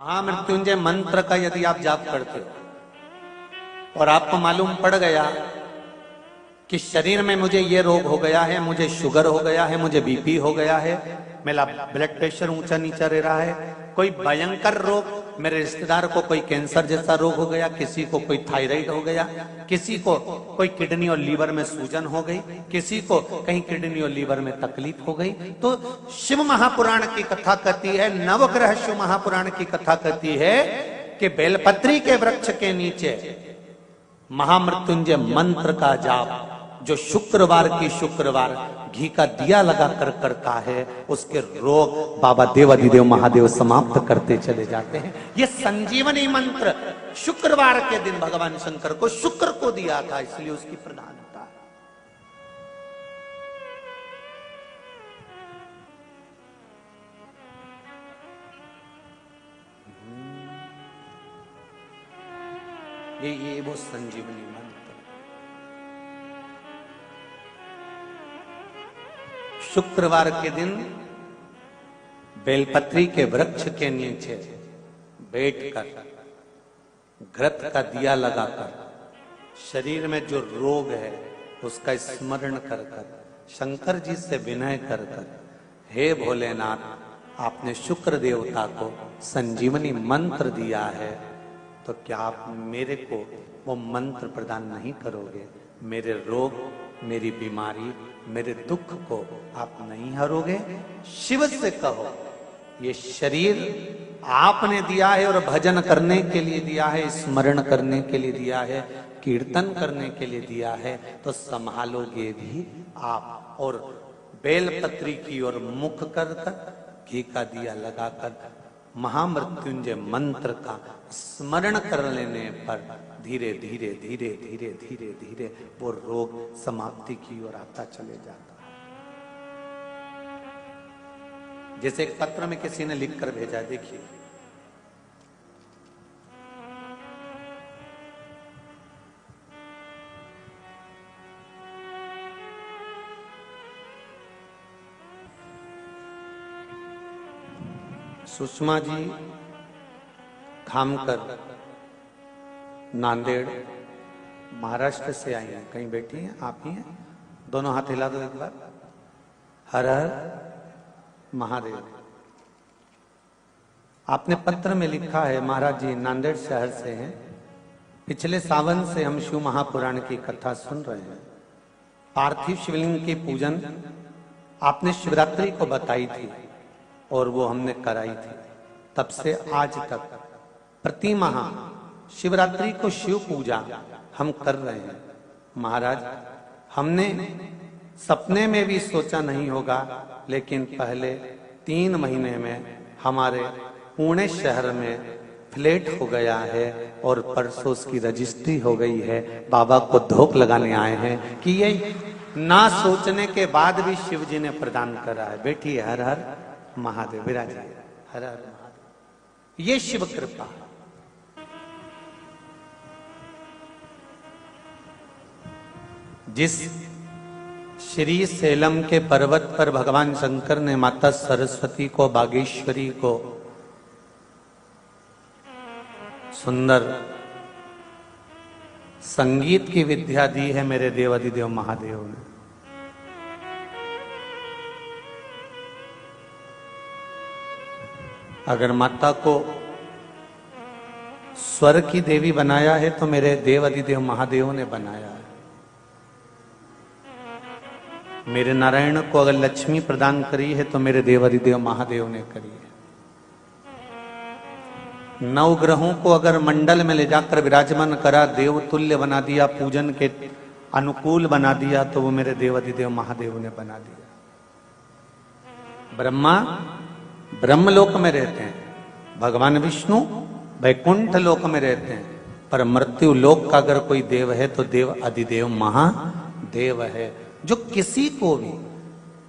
महामृत्युंजय मंत्र का यदि आप जाप करते हो और आपको मालूम पड़ गया कि शरीर में मुझे ये रोग हो गया है, मुझे शुगर हो गया है, मुझे बीपी हो गया है, मेरा ब्लड प्रेशर ऊंचा नीचा रह रहा है, कोई भयंकर रोग, मेरे रिश्तेदार को कोई कैंसर जैसा रोग हो गया, किसी को कोई थायराइड हो गया, किसी को कोई किडनी और लीवर में सूजन हो गई, किसी को कहीं किडनी और लीवर में तकलीफ हो गई, तो शिव महापुराण की कथा कहती है, नवग्रह शिव महापुराण की कथा कहती है कि बेलपत्री के वृक्ष के नीचे महामृत्युंजय मंत्र का जाप जो शुक्रवार की शुक्रवार घी का दिया लगा कर करता है, उसके रोग बाबा देवाधिदेव महादेव समाप्त करते चले जाते हैं। ये संजीवनी मंत्र शुक्रवार के दिन भगवान शंकर को शुक्र को दिया था, इसलिए उसकी प्रधानता है। ये वो संजीवनी मंत्र। शुक्रवार के दिन बेलपत्री के वृक्ष के नीचे बैठकर घृत का दिया लगाकर शरीर में जो रोग है उसका स्मरण कर कर शंकर जी से विनय कर कर, हे भोलेनाथ, आपने शुक्र देवता को संजीवनी मंत्र दिया है, तो क्या आप मेरे को वो मंत्र प्रदान नहीं करोगे? मेरे रोग, मेरी बीमारी, मेरे दुख को आप नहीं हरोगे? शिव से कहो, ये शरीर आपने दिया है और भजन करने के लिए दिया है, स्मरण करने के लिए दिया है, कीर्तन करने के लिए दिया है, तो संभालोगे भी आप। और बेलपत्री की ओर मुख कर कर घी का दिया लगाकर महामृत्युंजय मंत्र का स्मरण कर लेने पर धीरे धीरे धीरे धीरे धीरे धीरे वो रोग समाप्ति की ओर आता चले जाता है। जैसे एक पत्र में किसी ने लिखकर भेजा, देखिए, सुषमा जी खामकर नांदेड़ महाराष्ट्र से आई हैं, कहीं बैठी हैं, आप ही हैं, दोनों हाथ हिला दो एक बार। हर हर महादेव। आपने पत्र में लिखा है, महाराज जी नांदेड़ शहर से हैं, पिछले सावन से हम शिव महापुराण की कथा सुन रहे हैं। पार्थिव शिवलिंग की पूजन आपने शिवरात्रि को बताई थी और वो हमने कराई थी। तब से आज तक प्रति माह शिवरात्रि को शिव पूजा हम कर रहे हैं। महाराज, हमने सपने में भी सोचा नहीं होगा, लेकिन पहले 3 महीने में हमारे पुणे शहर में फ्लैट हो गया है और परसों उसकी रजिस्ट्री हो गई है। बाबा को धोख लगाने आए हैं कि ये ना सोचने के बाद भी शिव जी ने प्रदान करा है। बैठिए, हर हर महादेव, विराजिए, हर हर महादेव। ये शिव कृपा। जिस श्री सेलम के पर्वत पर भगवान शंकर ने माता सरस्वती को, बागेश्वरी को सुंदर संगीत की विद्या दी है, मेरे देवाधिदेव महादेव ने। अगर माता को स्वर की देवी बनाया है तो मेरे देवाधिदेव महादेव ने बनाया है। मेरे नारायण को अगर लक्ष्मी प्रदान करी है तो मेरे देवाधिदेव महादेव ने करी है। 9 ग्रहों को अगर मंडल में ले जाकर विराजमान करा, देव तुल्य बना दिया, पूजन के अनुकूल बना दिया, तो वो मेरे देवाधिदेव महादेव ने बना दिया। ब्रह्मा ब्रह्मलोक में रहते हैं, भगवान विष्णु वैकुंठ लोक में रहते हैं, पर मृत्यु लोक का अगर कोई देव है तो देव अधिदेव महादेव है। जो किसी को भी,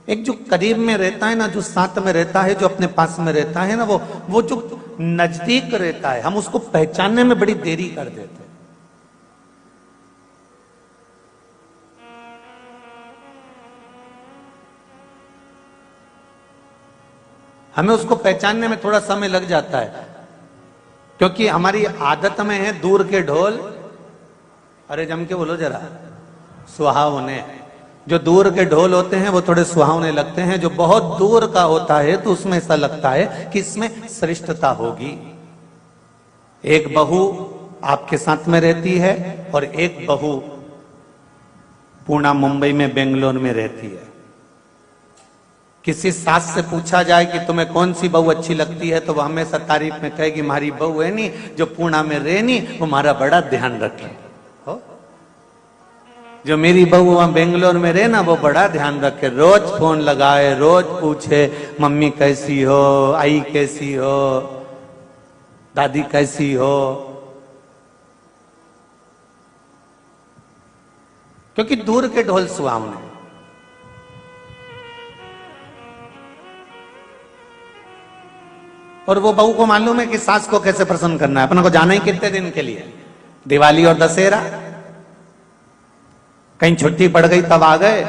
एक जो करीब में रहता है ना, जो साथ में रहता है, जो अपने पास में रहता है ना, वो जो नजदीक रहता है, हम उसको पहचानने में बड़ी देरी कर देते हैं। हमें उसको पहचानने में थोड़ा समय लग जाता है। क्योंकि हमारी आदत में है दूर के ढोल, अरे जम के बोलो जरा, सुहावने। जो दूर के ढोल होते हैं वो थोड़े सुहावने लगते हैं, जो बहुत दूर का होता है तो उसमें ऐसा लगता है कि इसमें श्रेष्ठता होगी। एक बहू आपके साथ में रहती है और एक बहू पूना, मुंबई में, बेंगलोर में रहती है। किसी सास से पूछा जाए कि तुम्हें कौन सी बहू अच्छी लगती है, तो वह हमेशा तारीफ में कहेगी हमारी बहू है नी जो पूना में रहनी, वो हमारा बड़ा ध्यान रखे। हो जो मेरी बहू वहां बेंगलोर में रहे ना, वो बड़ा ध्यान रखे, रोज फोन लगाए, रोज पूछे मम्मी कैसी हो, आई कैसी हो, दादी कैसी हो। क्योंकि दूर के ढोल सुहावने। और वो बहू को मालूम है कि सास को कैसे प्रसन्न करना है। अपना को जाना ही कितने दिन के लिए, दिवाली और दशहरा, कहीं छुट्टी पड़ गई तब आ गए,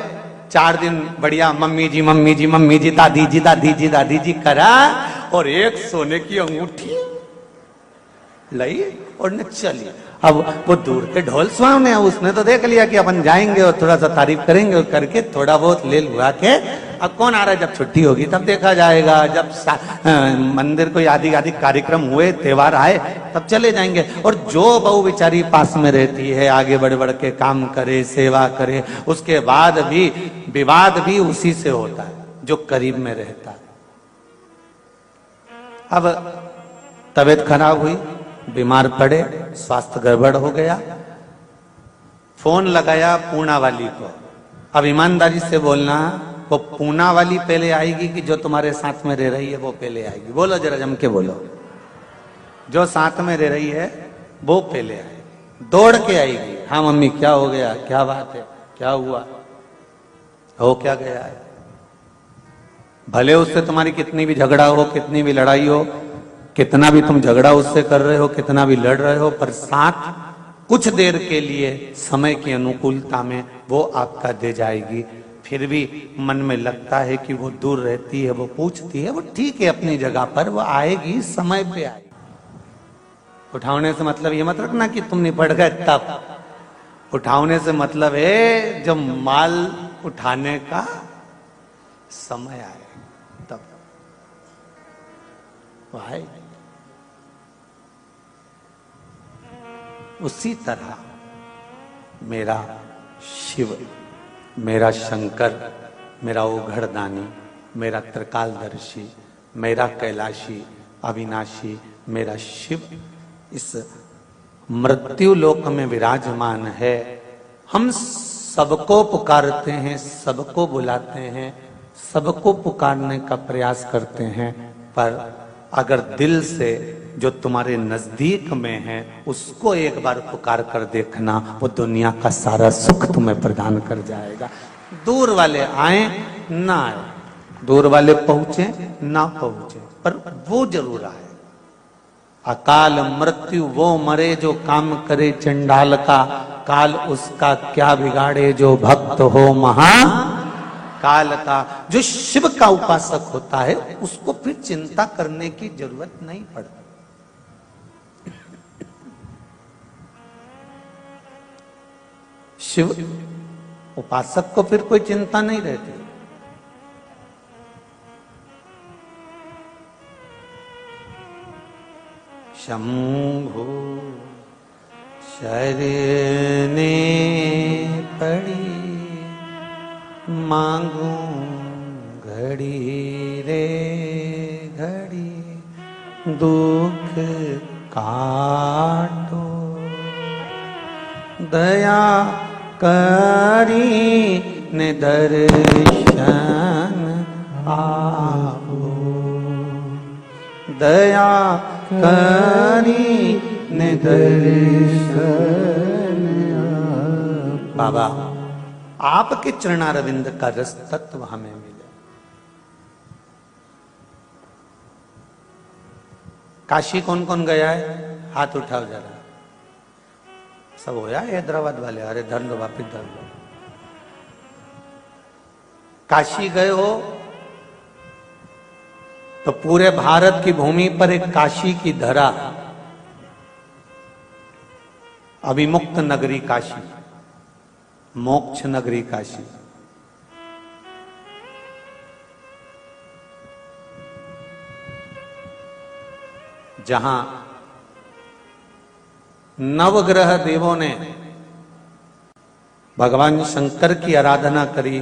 4 दिन बढ़िया मम्मी जी मम्मी जी मम्मी जी, दादी जी दादी जी दादी जी करा, और एक सोने की अंगूठी लाई और न चली। अब वो दूर के ढोल सुहावने, उसने तो देख लिया कि अपन जाएंगे और थोड़ा सा तारीफ करेंगे और करके थोड़ा बहुत ले लुआ के, अब कौन आ रहा है, जब छुट्टी होगी तब देखा जाएगा, जब मंदिर कोई आदि आदि कार्यक्रम हुए, त्योहार आए तब चले जाएंगे। और जो बहू बेचारी पास में रहती है, आगे बढ़ बढ़ के काम करे, सेवा करे, उसके बाद भी विवाद भी उसी से होता है जो करीब में रहता है। अब तबीयत खराब हुई, बीमार पड़े, स्वास्थ्य गड़बड़ हो गया, फोन लगाया पूना वाली को। अब ईमानदारी से बोलना, वो पूना वाली पहले आएगी कि जो तुम्हारे साथ में रह रही है वो पहले आएगी? बोलो जरा जम के बोलो। जो साथ में रह रही है वो पहले आएगी, दौड़ के आएगी। हाँ मम्मी क्या हो गया, क्या बात है, क्या हुआ, हो क्या गया है। भले उससे तुम्हारी कितनी भी झगड़ा हो, कितनी भी लड़ाई हो, कितना भी तुम झगड़ा उससे कर रहे हो, कितना भी लड़ रहे हो, पर साथ कुछ देर के लिए समय की अनुकूलता में वो आपका दे जाएगी। फिर भी मन में लगता है कि वो दूर रहती है, वो पूछती है, वो ठीक है अपनी जगह पर, वो आएगी, समय पे आएगी। उठाने से मतलब ये मत रखना कि तुम निपट गए तब। उठाने से मतलब है जब माल उठाने का समय आए तब वो आएगी। उसी तरह मेरा शिव, मेरा शंकर, मेरा ओघड़दानी, मेरा त्रिकालदर्शी, मेरा कैलाशी अविनाशी, मेरा शिव इस मृत्यु लोक में विराजमान है। हम सबको पुकारते हैं, सबको बुलाते हैं, सबको पुकारने का प्रयास करते हैं, पर अगर दिल से जो तुम्हारे नजदीक में है उसको एक बार पुकार कर देखना, वो दुनिया का सारा सुख तुम्हें प्रदान कर जाएगा। दूर वाले आए ना आए, दूर वाले पहुंचे ना पहुंचे, पर वो जरूर आए। अकाल मृत्यु वो मरे जो काम करे चंडाल का, काल उसका क्या बिगाड़े जो भक्त हो महा काल का। जो शिव का उपासक होता है उसको फिर चिंता करने की जरूरत नहीं पड़ती। शिव उपासक को फिर कोई चिंता नहीं रहती। शंभु शरणे पड़ी मांगू घड़ी रे घड़ी, दुख काटो दया करी ने दर्शन आपो, दया करी ने दर्शन। बाबा आपके चरणारविंद का रस तत्व हमें मिले। काशी कौन कौन गया है, हाथ उठाओ जरा। सब होया हैदराबाद वाले, अरे धर लो वापिस धर लो। काशी गए हो तो पूरे भारत की भूमि पर एक काशी की धरा, अविमुक्त नगरी काशी, मोक्ष नगरी काशी। जहां नवग्रह देवों ने भगवान शंकर की आराधना करी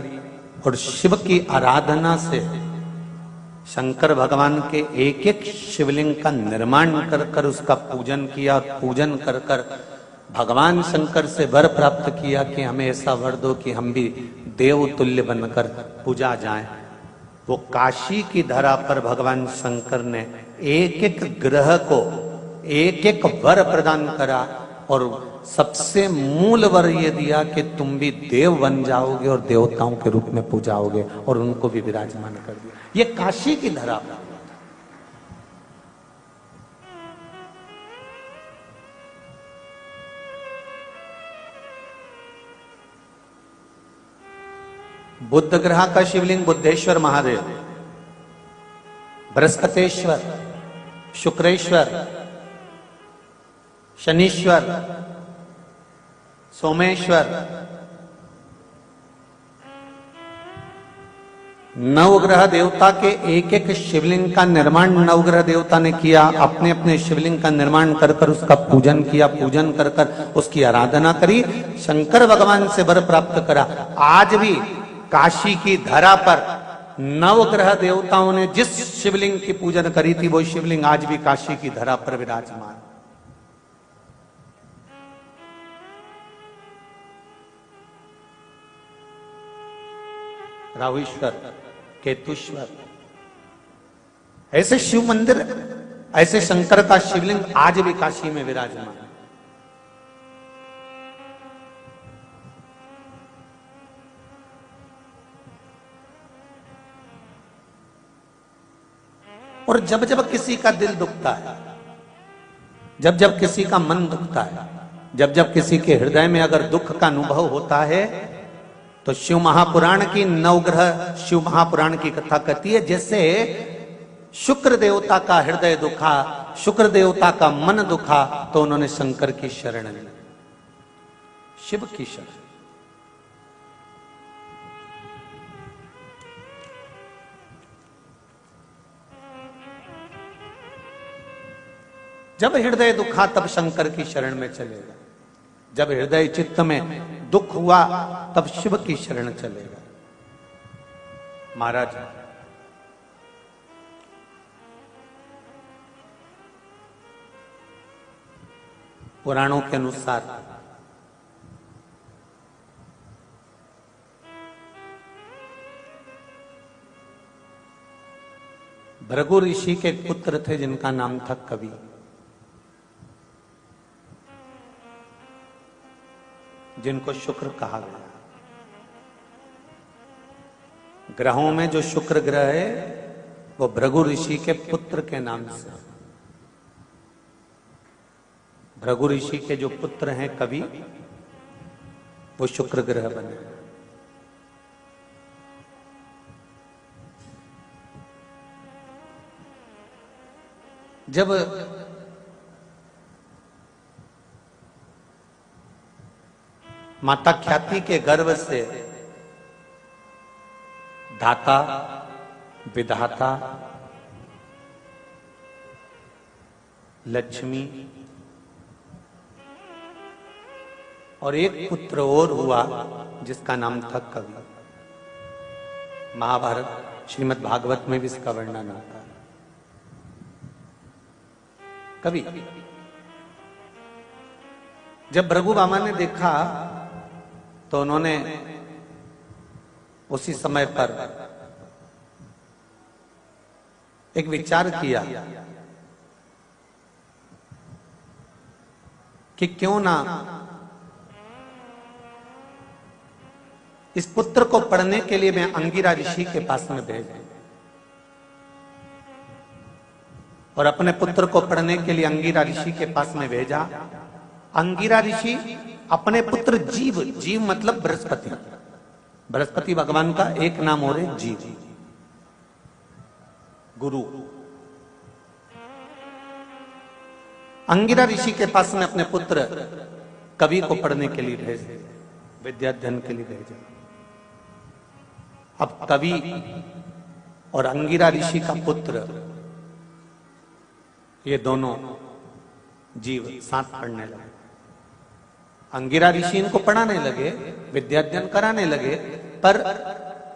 और शिव की आराधना से शंकर भगवान के एक एक शिवलिंग का निर्माण कर कर उसका पूजन किया, और पूजन कर कर भगवान शंकर से वर प्राप्त किया कि हमें ऐसा वर दो कि हम भी देव तुल्य बनकर पूजा जाएं। वो काशी की धरा पर भगवान शंकर ने एक एक ग्रह को एक एक वर प्रदान करा, और सबसे मूल वर ये दिया कि तुम भी देव बन जाओगे और देवताओं के रूप में पूजाओगे, और उनको भी विराजमान कर दिया। ये काशी की धरा पर। बुद्ध ग्रह का शिवलिंग बुद्धेश्वर महादेव, बृहस्पतेश्वर, शुक्रेश्वर, शनीश्वर, सोमेश्वर, नवग्रह देवता के एक एक शिवलिंग का निर्माण नवग्रह देवता ने किया। अपने अपने शिवलिंग का निर्माण कर कर उसका पूजन किया, पूजन कर कर उसकी आराधना करी, शंकर भगवान से वर प्राप्त करा। आज भी काशी की धरा पर नवग्रह देवताओं ने जिस शिवलिंग की पूजन करी थी, वो शिवलिंग आज भी काशी की धरा पर विराजमान। राहुईश्वर, केतुश्वर, ऐसे शिव मंदिर, ऐसे शंकर का शिवलिंग आज भी काशी में विराजमान। और जब जब किसी का दिल दुखता है, जब जब किसी का मन दुखता है, जब जब किसी के हृदय में अगर दुख का अनुभव होता है, तो शिव महापुराण की नवग्रह शिव महापुराण की कथा कहती है, जैसे शुक्र देवता का हृदय दुखा, शुक्र देवता का मन दुखा, तो उन्होंने शंकर की शरण ली, शिव की शरण। जब हृदय दुखा तब शंकर की शरण में चलेगा, जब हृदय चित्त में दुख हुआ तब शिव की शरण चलेगा। महाराज पुराणों के अनुसार भृगु ऋषि के पुत्र थे जिनका नाम था कवि। जिनको शुक्र कहा गया। ग्रहों में जो शुक्र ग्रह है वो भृगु ऋषि के पुत्र के नाम से। भृगु ऋषि के जो पुत्र हैं कवि, वो शुक्र ग्रह बने। जब माता ख्याति के गर्भ से दाता, विधाता, लक्ष्मी और एक पुत्र और हुआ जिसका नाम था कवि। महाभारत श्रीमद् भागवत में भी इसका वर्णन आता है। कवि। जब भृगु बामा ने देखा तो उन्होंने उसी समय पर एक विचार किया कि क्यों ना इस पुत्र को पढ़ने के लिए मैं अंगिरा ऋषि के पास में भेज दूं। और अपने पुत्र को पढ़ने के लिए अंगिरा ऋषि के पास में भेजा। अंगिरा ऋषि अपने पुत्र जीव, जीव मतलब बृहस्पति, बृहस्पति भगवान का एक नाम और है जीव, गुरु। अंगिरा ऋषि के पास में अपने पुत्र कवि को पढ़ने के लिए भेज दिया, विद्याध्ययन के लिए भेजा। अब कवि और अंगिरा ऋषि का पुत्र, ये दोनों जीव साथ पढ़ने लगे। अंगिरा ऋषि इनको पढ़ाने लगे, विद्याध्ययन कराने लगे, पर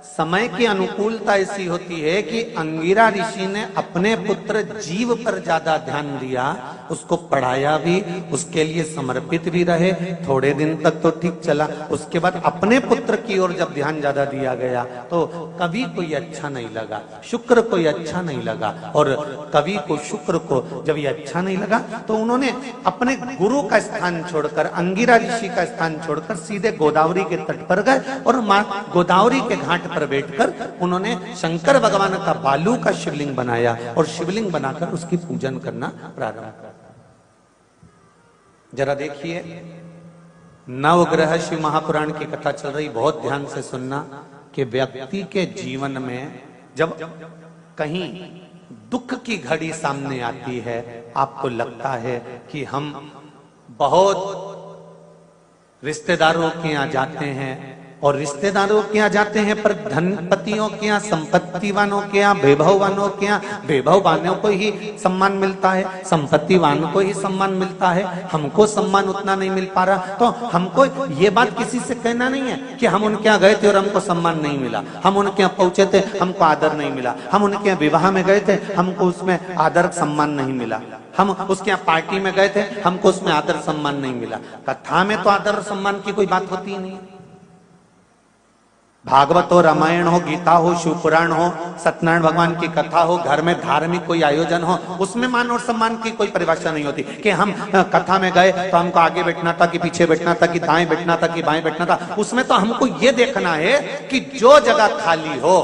समय की अनुकूलता ऐसी होती है कि अंगिरा ऋषि ने अपने पुत्र जीव पर ज्यादा ध्यान दिया, उसको पढ़ाया भी, उसके लिए समर्पित भी रहे। थोड़े दिन तक तो ठीक चला, उसके बाद अपने पुत्र की ओर जब ध्यान ज्यादा दिया गया तो कवि को ये अच्छा नहीं लगा, शुक्र को ये अच्छा नहीं लगा। और कवि को, शुक्र को जब ये अच्छा नहीं लगा तो उन्होंने अपने गुरु का स्थान छोड़कर, अंगिरा ऋषि का स्थान छोड़कर सीधे गोदावरी के तट पर गए और मां गोदावरी के घाट पर बैठकर उन्होंने शंकर भगवान का बालू का शिवलिंग बनाया और शिवलिंग बनाकर उसकी पूजन करना प्रारंभ किया। जरा देखिए, नवग्रह शिव महापुराण की कथा चल रही, बहुत ध्यान से सुनना कि व्यक्ति के जीवन में जब कहीं दुख की घड़ी सामने आती है, आपको लगता है कि हम बहुत रिश्तेदारों के यहाँ जाते हैं और रिश्तेदारों के यहाँ जाते हैं पर धनपतियों के यहाँ, संपत्तिवानों के यहाँ, वैभववानों के यहाँ वैभववानों को ही सम्मान मिलता है, संपत्तिवान को ही सम्मान मिलता है, हमको सम्मान उतना नहीं मिल पा रहा। तो हमको ये बात किसी से कहना नहीं है कि हम उनके यहाँ गए थे और हमको सम्मान नहीं मिला, हम उनके यहाँ पहुंचे थे हमको आदर नहीं मिला, हम उनके यहाँ विवाह में गए थे हमको उसमें आदर सम्मान नहीं मिला, हम उसके यहाँ पार्टी में गए थे हमको उसमें आदर सम्मान नहीं मिला। कथा में तो आदर सम्मान की कोई बात होती ही नहीं। भागवत हो, रामायण हो, गीता हो, शिव पुराण हो, सत्यनारायण भगवान की कथा हो, घर में धार्मिक कोई आयोजन हो, उसमें मान और सम्मान की कोई परिभाषा नहीं होती कि हम कथा में गए तो हमको आगे बैठना था कि पीछे बैठना था कि दाएं बैठना था कि बाएं बैठना था। उसमें तो हमको ये देखना है कि जो जगह खाली हो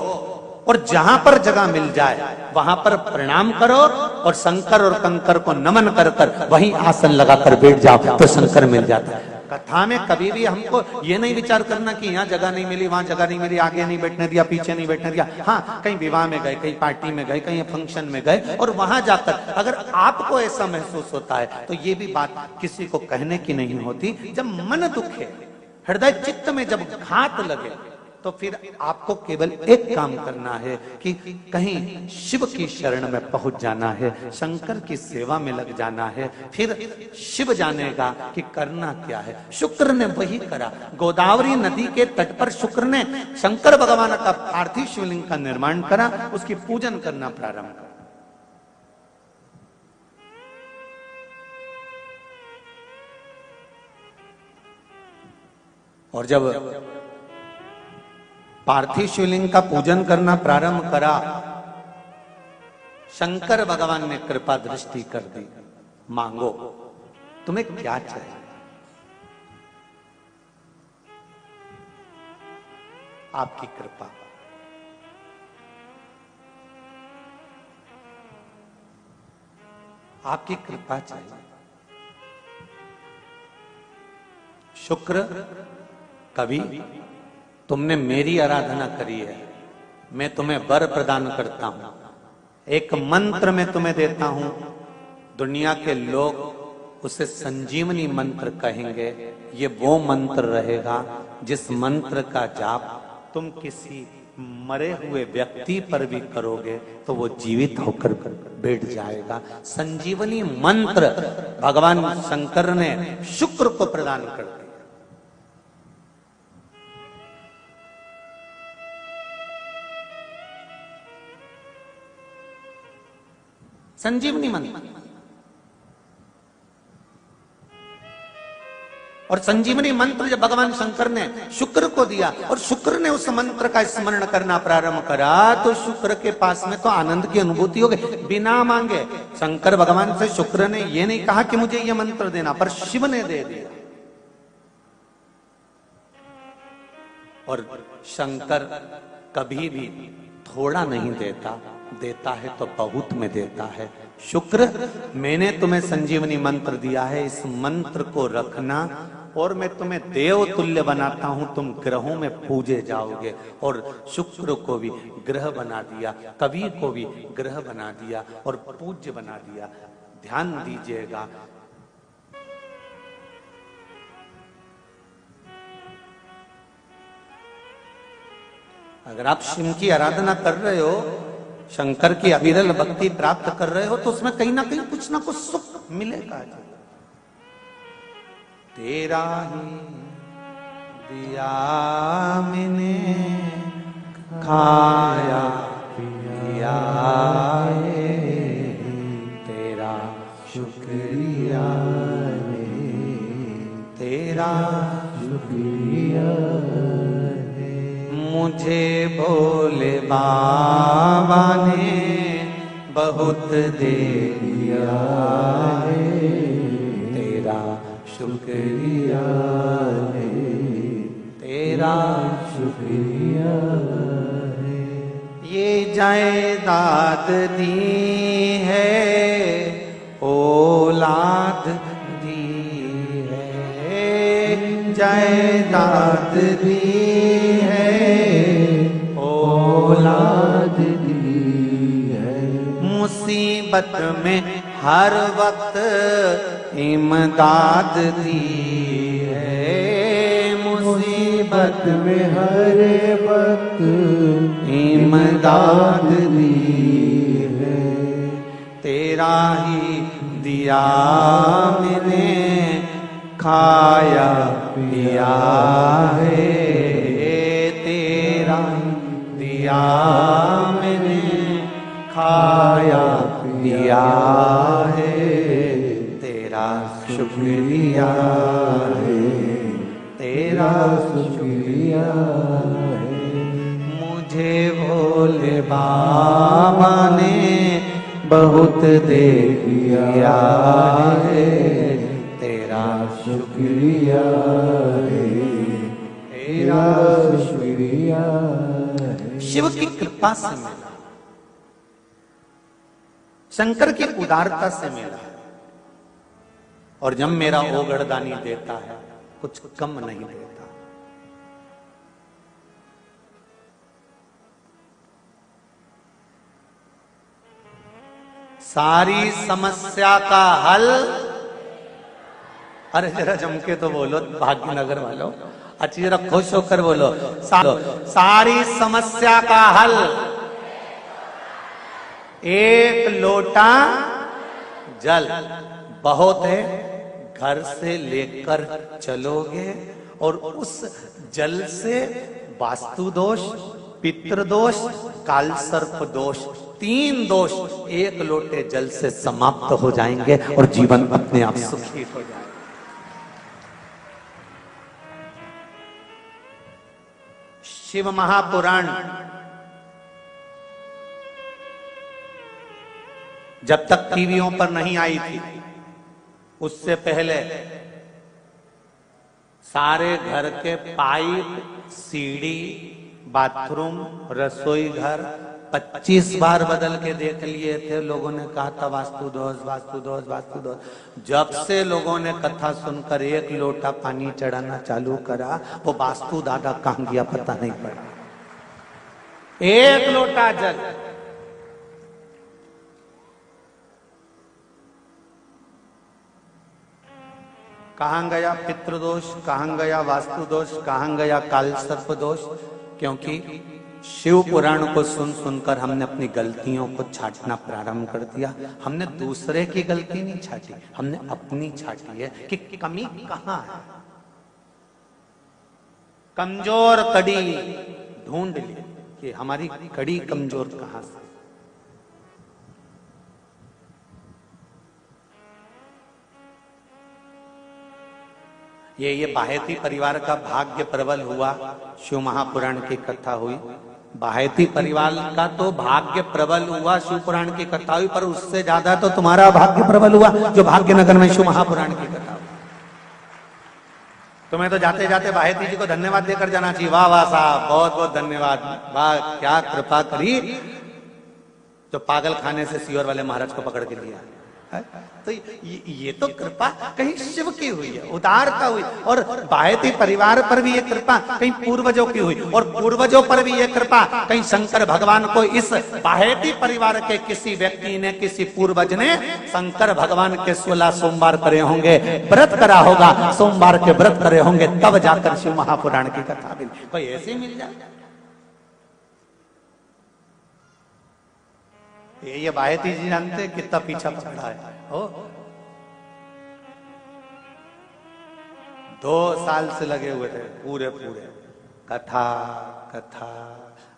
और जहां पर जगह मिल जाए वहां पर प्रणाम करो और शंकर और कंकर को नमन कर कर वहीं आसन लगाकर बैठ जाओ तो शंकर मिल जाता है। कथा में कभी भी हमको ये नहीं विचार करना कि यहाँ जगह नहीं मिली, वहां जगह नहीं मिली, आगे नहीं बैठने दिया, पीछे नहीं बैठने दिया। हाँ, कहीं विवाह में गए, कहीं पार्टी में गए, कहीं फंक्शन में गए और वहां जाकर अगर आपको ऐसा महसूस होता है तो ये भी बात किसी को कहने की नहीं होती। जब मन दुखे, हृदय चित्त में जब घात लगे तो फिर आपको केवल एक काम करना है कि कहीं शिव की शरण में पहुंच जाना है, शंकर की सेवा में लग जाना है, फिर शिव जानेगा कि करना क्या है। शुक्र ने वही करा। गोदावरी नदी के तट पर शुक्र ने शंकर भगवान का पार्थिव शिवलिंग का निर्माण करा, उसकी पूजन करना प्रारंभ करा। और जब पार्थिव शिवलिंग का पूजन करना प्रारंभ करा, शंकर भगवान ने कृपा दृष्टि कर दी। मांगो, तुम्हें क्या चाहिए? आपकी कृपा। आपकी कृपा चाहिए। शुक्र, कवि, तुमने मेरी आराधना करी है, मैं तुम्हें वर प्रदान करता हूं, एक मंत्र मैं तुम्हें देता हूं, दुनिया के लोग उसे संजीवनी मंत्र कहेंगे। ये वो मंत्र रहेगा जिस मंत्र का जाप तुम किसी मरे हुए व्यक्ति पर भी करोगे तो वो जीवित होकर बैठ जाएगा। संजीवनी मंत्र भगवान शंकर ने शुक्र को प्रदान कर दिया। संजीवनी मंत्र। और संजीवनी मंत्र जब भगवान शंकर ने शुक्र को दिया और शुक्र ने उस मंत्र का स्मरण करना प्रारंभ करा तो शुक्र के पास में तो आनंद की अनुभूति हो गई बिना मांगे। शंकर भगवान से शुक्र ने यह नहीं कहा कि मुझे यह मंत्र देना, पर शिव ने दे दिया। और शंकर कभी भी थोड़ा नहीं देता, देता है तो बहुत में देता है। शुक्र, मैंने तुम्हें संजीवनी मंत्र दिया है, इस मंत्र को रखना और मैं तुम्हें देव तुल्य बनाता हूं, तुम ग्रहों में पूजे जाओगे। और शुक्र को भी ग्रह बना दिया, कवि को भी ग्रह बना दिया और पूज्य बना दिया। ध्यान दीजिएगा, अगर आप शिव की आराधना कर रहे हो, शंकर की अविरल भक्ति प्राप्त कर रहे हो, तो उसमें कहीं ना कहीं कुछ ना कुछ सुख मिलेगा। तेरा ही दिया मैंने खाया पिया है, तेरा शुक्रिया है, तेरा शुक्रिया है। मुझे भोले बाबा ने बहुत दे दिया है, तेरा शुक्रिया है, तेरा शुक्रिया है। ये जायदाद दी है, औलाद दी है, जायदाद दी है, औलाद दी है। मुसीबत में हर वक्त इमदाद दी है, मुसीबत में हर वक्त इमदाद दी है। तेरा ही दिया मैंने खाया पिया है, तेरा दिया मैंने खाया पिया है, तेरा शुक्रिया है, तेरा शुक्रिया है। मुझे भोले बाबा ने बहुत दे दिया है, तेरा शुक्रिया है, तेरा शुक्रिया है। शिव की कृपा से मिला, शंकर की उदारता से मिला। और जब मेरा ओगड़दानी देता है, कुछ कम नहीं देता। सारी समस्या का हल, अरे जरा जम के तो बोलो भाग्यनगर वालों, अच्छी जरा खुश होकर बोलो। सारी समस्या का हल एक लोटा जल बहुत है, घर से लेकर चलोगे और उस जल से वास्तु दोष, पितृ दोष, काल सर्प दोष, 3 दोष एक लोटे जल से समाप्त हो जाएंगे और जीवन अपने आप सुखी हो जाएगा। शिव महापुराण जब तक टीवियों पर नहीं आई थी, उससे पहले सारे घर के पाइप, सीढ़ी, बाथरूम, रसोई घर 25 बार बदल के देख लिए थे। लोगों ने कहा था वास्तु दोष, वास्तु दोष, वास्तु दोष। जब से लोगों ने कथा सुनकर एक लोटा पानी चढ़ाना चालू करा, वो वास्तु दादा कहां गया पता नहीं पड़ा। एक लोटा जल, कहां गया पितृदोष, कहां गया वास्तु दोष, कहां गया काल सर्प दोष? क्योंकि शिव पुराण को सुन सुनकर हमने अपनी गलतियों को छांटना प्रारंभ कर दिया। हमने दूसरे की गलती नहीं छाटी, हमने अपनी छाटी है कि कमी कहां है। कमजोर कड़ी ढूंढ ली कि हमारी कड़ी कमजोर कहां से। ये बाहेती परिवार का भाग्य प्रबल हुआ, शिव महापुराण की कथा हुई। बाहेती परिवार का तो भाग्य प्रबल हुआ, शिव पुराण की कथा हुई, पर उससे ज्यादा तो तुम्हारा भाग्य प्रबल हुआ जो भाग्यनगर में शिव महापुराण की कथा हुई। तुम्हें तो जाते जाते बाहेती जी को धन्यवाद देकर जाना चाहिए। वाह वाह साहब, बहुत बहुत धन्यवाद, वाह क्या कृपा करी जो पागल खाने से सियोर वाले महाराज को पकड़ के लिया। तो ये तो कृपा कहीं शिव की हुई है, उदारता हुई। और बाहेती परिवार पर भी ये कृपा कहीं पूर्वजों की हुई, और पूर्वजों पर भी ये कृपा कहीं शंकर भगवान को इस बाहेती परिवार के किसी व्यक्ति ने, किसी पूर्वज ने शंकर भगवान के 16 सोमवार करे होंगे, व्रत करा होगा, सोमवार के व्रत करे होंगे, तब जाकर शिव महापुराण की कथा भी कोई ऐसे मिल जाए। ये बायती जी जानते कितना पीछा पकड़ा है। ओ 2 साल से लगे हुए थे पूरे पूरे, कथा कथा,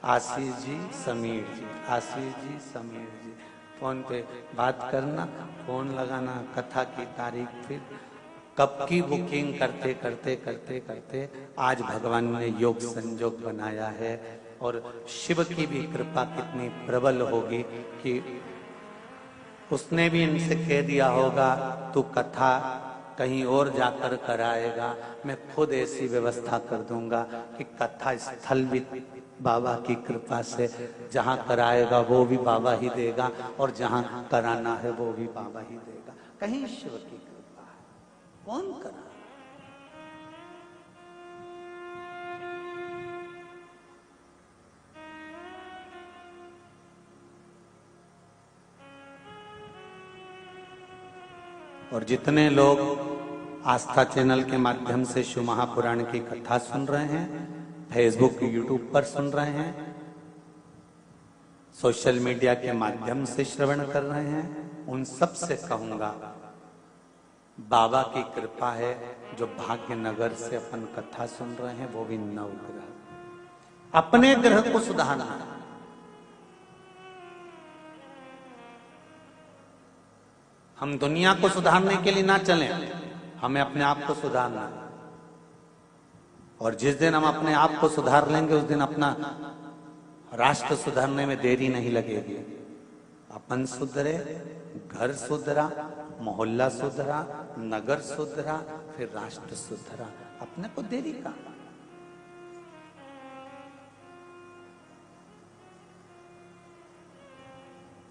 आशीष जी समीर जी, आशीष जी समीर जी, फोन पे बात करना, फोन लगाना, कथा की तारीख, फिर कब की बुकिंग करते करते करते करते आज भगवान ने योग संजोग बनाया है। और शिव की भी कृपा कितनी प्रबल होगी कि उसने भी इनसे कह दिया होगा तू कथा कहीं और जाकर कराएगा, मैं खुद ऐसी व्यवस्था कर दूंगा कि कथा स्थल भी बाबा की कृपा से जहां कराएगा वो भी बाबा ही देगा, और जहां कराना है वो भी बाबा ही देगा। कहीं शिव की कृपा है, कौन करा। और जितने लोग आस्था चैनल के माध्यम से शिव महापुराण की कथा सुन रहे हैं, फेसबुक यूट्यूब पर सुन रहे हैं, सोशल मीडिया के माध्यम से श्रवण कर रहे हैं, उन सब से कहूंगा बाबा की कृपा है जो भाग्यनगर से अपन कथा सुन रहे हैं, वो भी नवग्रह। अपने ग्रह को सुधारना, हम दुनिया को सुधारने के लिए ना चलें, हमें अपने आप को सुधारना है। और जिस दिन हम अपने आप को सुधार लेंगे उस दिन अपना राष्ट्र सुधारने में देरी नहीं लगेगी। अपन सुधरे, घर सुधरा, मोहल्ला सुधरा, नगर सुधरा, फिर राष्ट्र सुधरा, अपने को देरी का।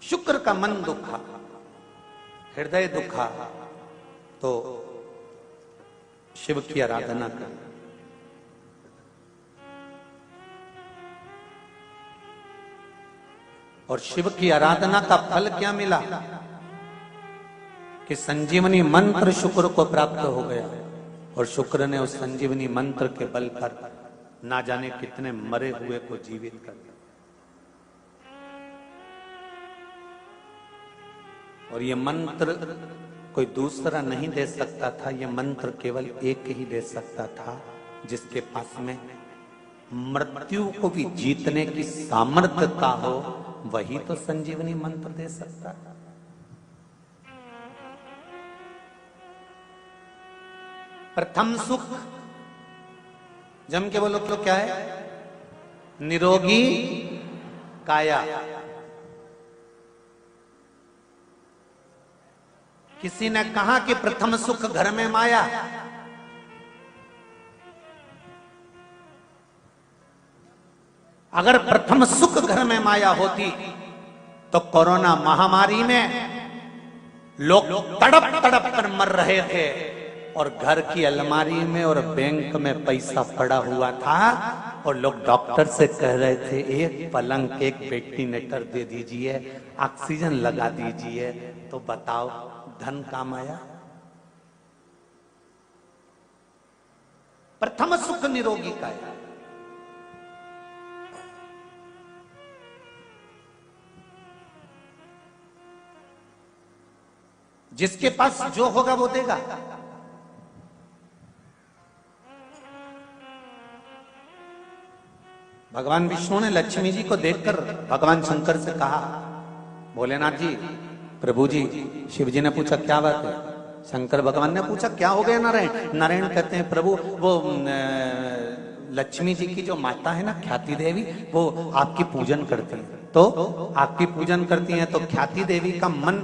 शुक्र का मन दुखा, हृदय दुखा, तो शिव की आराधना कर। और शिव की आराधना का फल क्या मिला कि संजीवनी मंत्र शुक्र को प्राप्त हो गया, और शुक्र ने उस संजीवनी मंत्र के बल पर ना जाने कितने मरे हुए को जीवित कर दिया। और ये मंत्र कोई दूसरा नहीं दे सकता था, ये मंत्र केवल एक ही दे सकता था जिसके पास में मृत्यु को भी जीतने की सामर्थ्यता हो, वही तो संजीवनी मंत्र दे सकता था। प्रथम सुख जम के बोलो तो क्या है? निरोगी काया। किसी ने कहा कि प्रथम सुख घर में माया, अगर प्रथम सुख घर में माया होती तो कोरोना महामारी में लोग तड़प तड़प कर मर रहे थे और घर की अलमारी में और बैंक में पैसा पड़ा हुआ था, और लोग डॉक्टर से कह रहे थे एक पलंग, एक वेंटिलेटर दे दीजिए, ऑक्सीजन लगा दीजिए। तो बताओ धन काम आया? प्रथम सुख निरोगी काया। जिसके पास जो होगा वो देगा। भगवान विष्णु ने लक्ष्मी जी को देखकर भगवान शंकर से कहा, भोलेनाथ जी, प्रभु जी, शिव जी ने पूछा क्या बात है? शंकर भगवान ने पूछा क्या हो गया नारायण? नारायण कहते हैं प्रभु वो लक्ष्मी जी की जो माता है ना ख्याति देवी, वो आपकी पूजन करती है। तो आपकी पूजन करती हैं तो ख्याति देवी का मन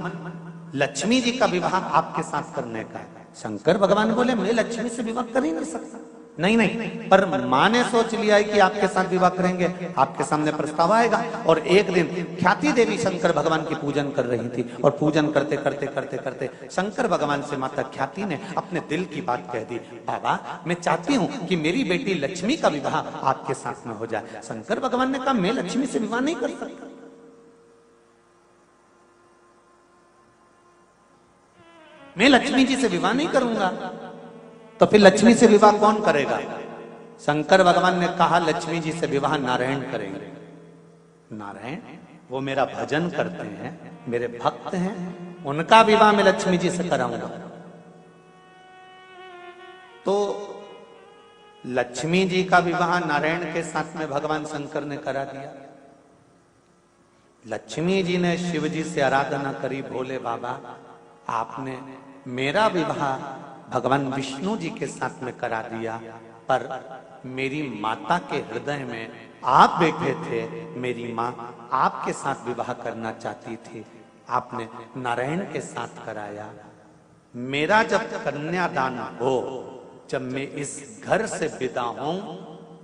लक्ष्मी जी का विवाह आपके साथ करने का है। शंकर भगवान बोले मैं लक्ष्मी से विवाह कर ही नहीं सकता। नहीं नहीं, पर माँ ने सोच लिया है कि आपके साथ विवाह करेंगे, आपके सामने प्रस्ताव आएगा। और एक दिन ख्याति देवी शंकर भगवान की पूजन कर रही थी, और पूजन करते करते करते करते शंकर भगवान से माता ख्याति ने अपने दिल की बात कह दी, बाबा मैं चाहती हूँ कि मेरी बेटी लक्ष्मी का विवाह आपके साथ में हो जाए। शंकर भगवान ने कहा मैं लक्ष्मी से विवाह नहीं कर सकता। मैं लक्ष्मी जी से विवाह नहीं करूंगा। तो फिर लक्ष्मी से विवाह कौन करेगा? शंकर भगवान ने कहा लक्ष्मी जी से विवाह नारायण करेंगे। नारायण वो मेरा भजन करते हैं, मेरे भक्त हैं, उनका विवाह मैं लक्ष्मी जी से कराऊंगा। तो लक्ष्मी जी का विवाह नारायण के साथ में भगवान शंकर ने करा दिया। लक्ष्मी जी ने शिव जी से आराधना करी, भोले बाबा आपने मेरा विवाह भगवान विष्णु जी के साथ में करा दिया, पर मेरी माता के हृदय में आप बैठे थे, मेरी माँ आपके साथ विवाह करना चाहती थी, आपने नारायण के साथ कराया। मेरा जब कन्यादान हो, जब मैं इस घर से विदा हूं,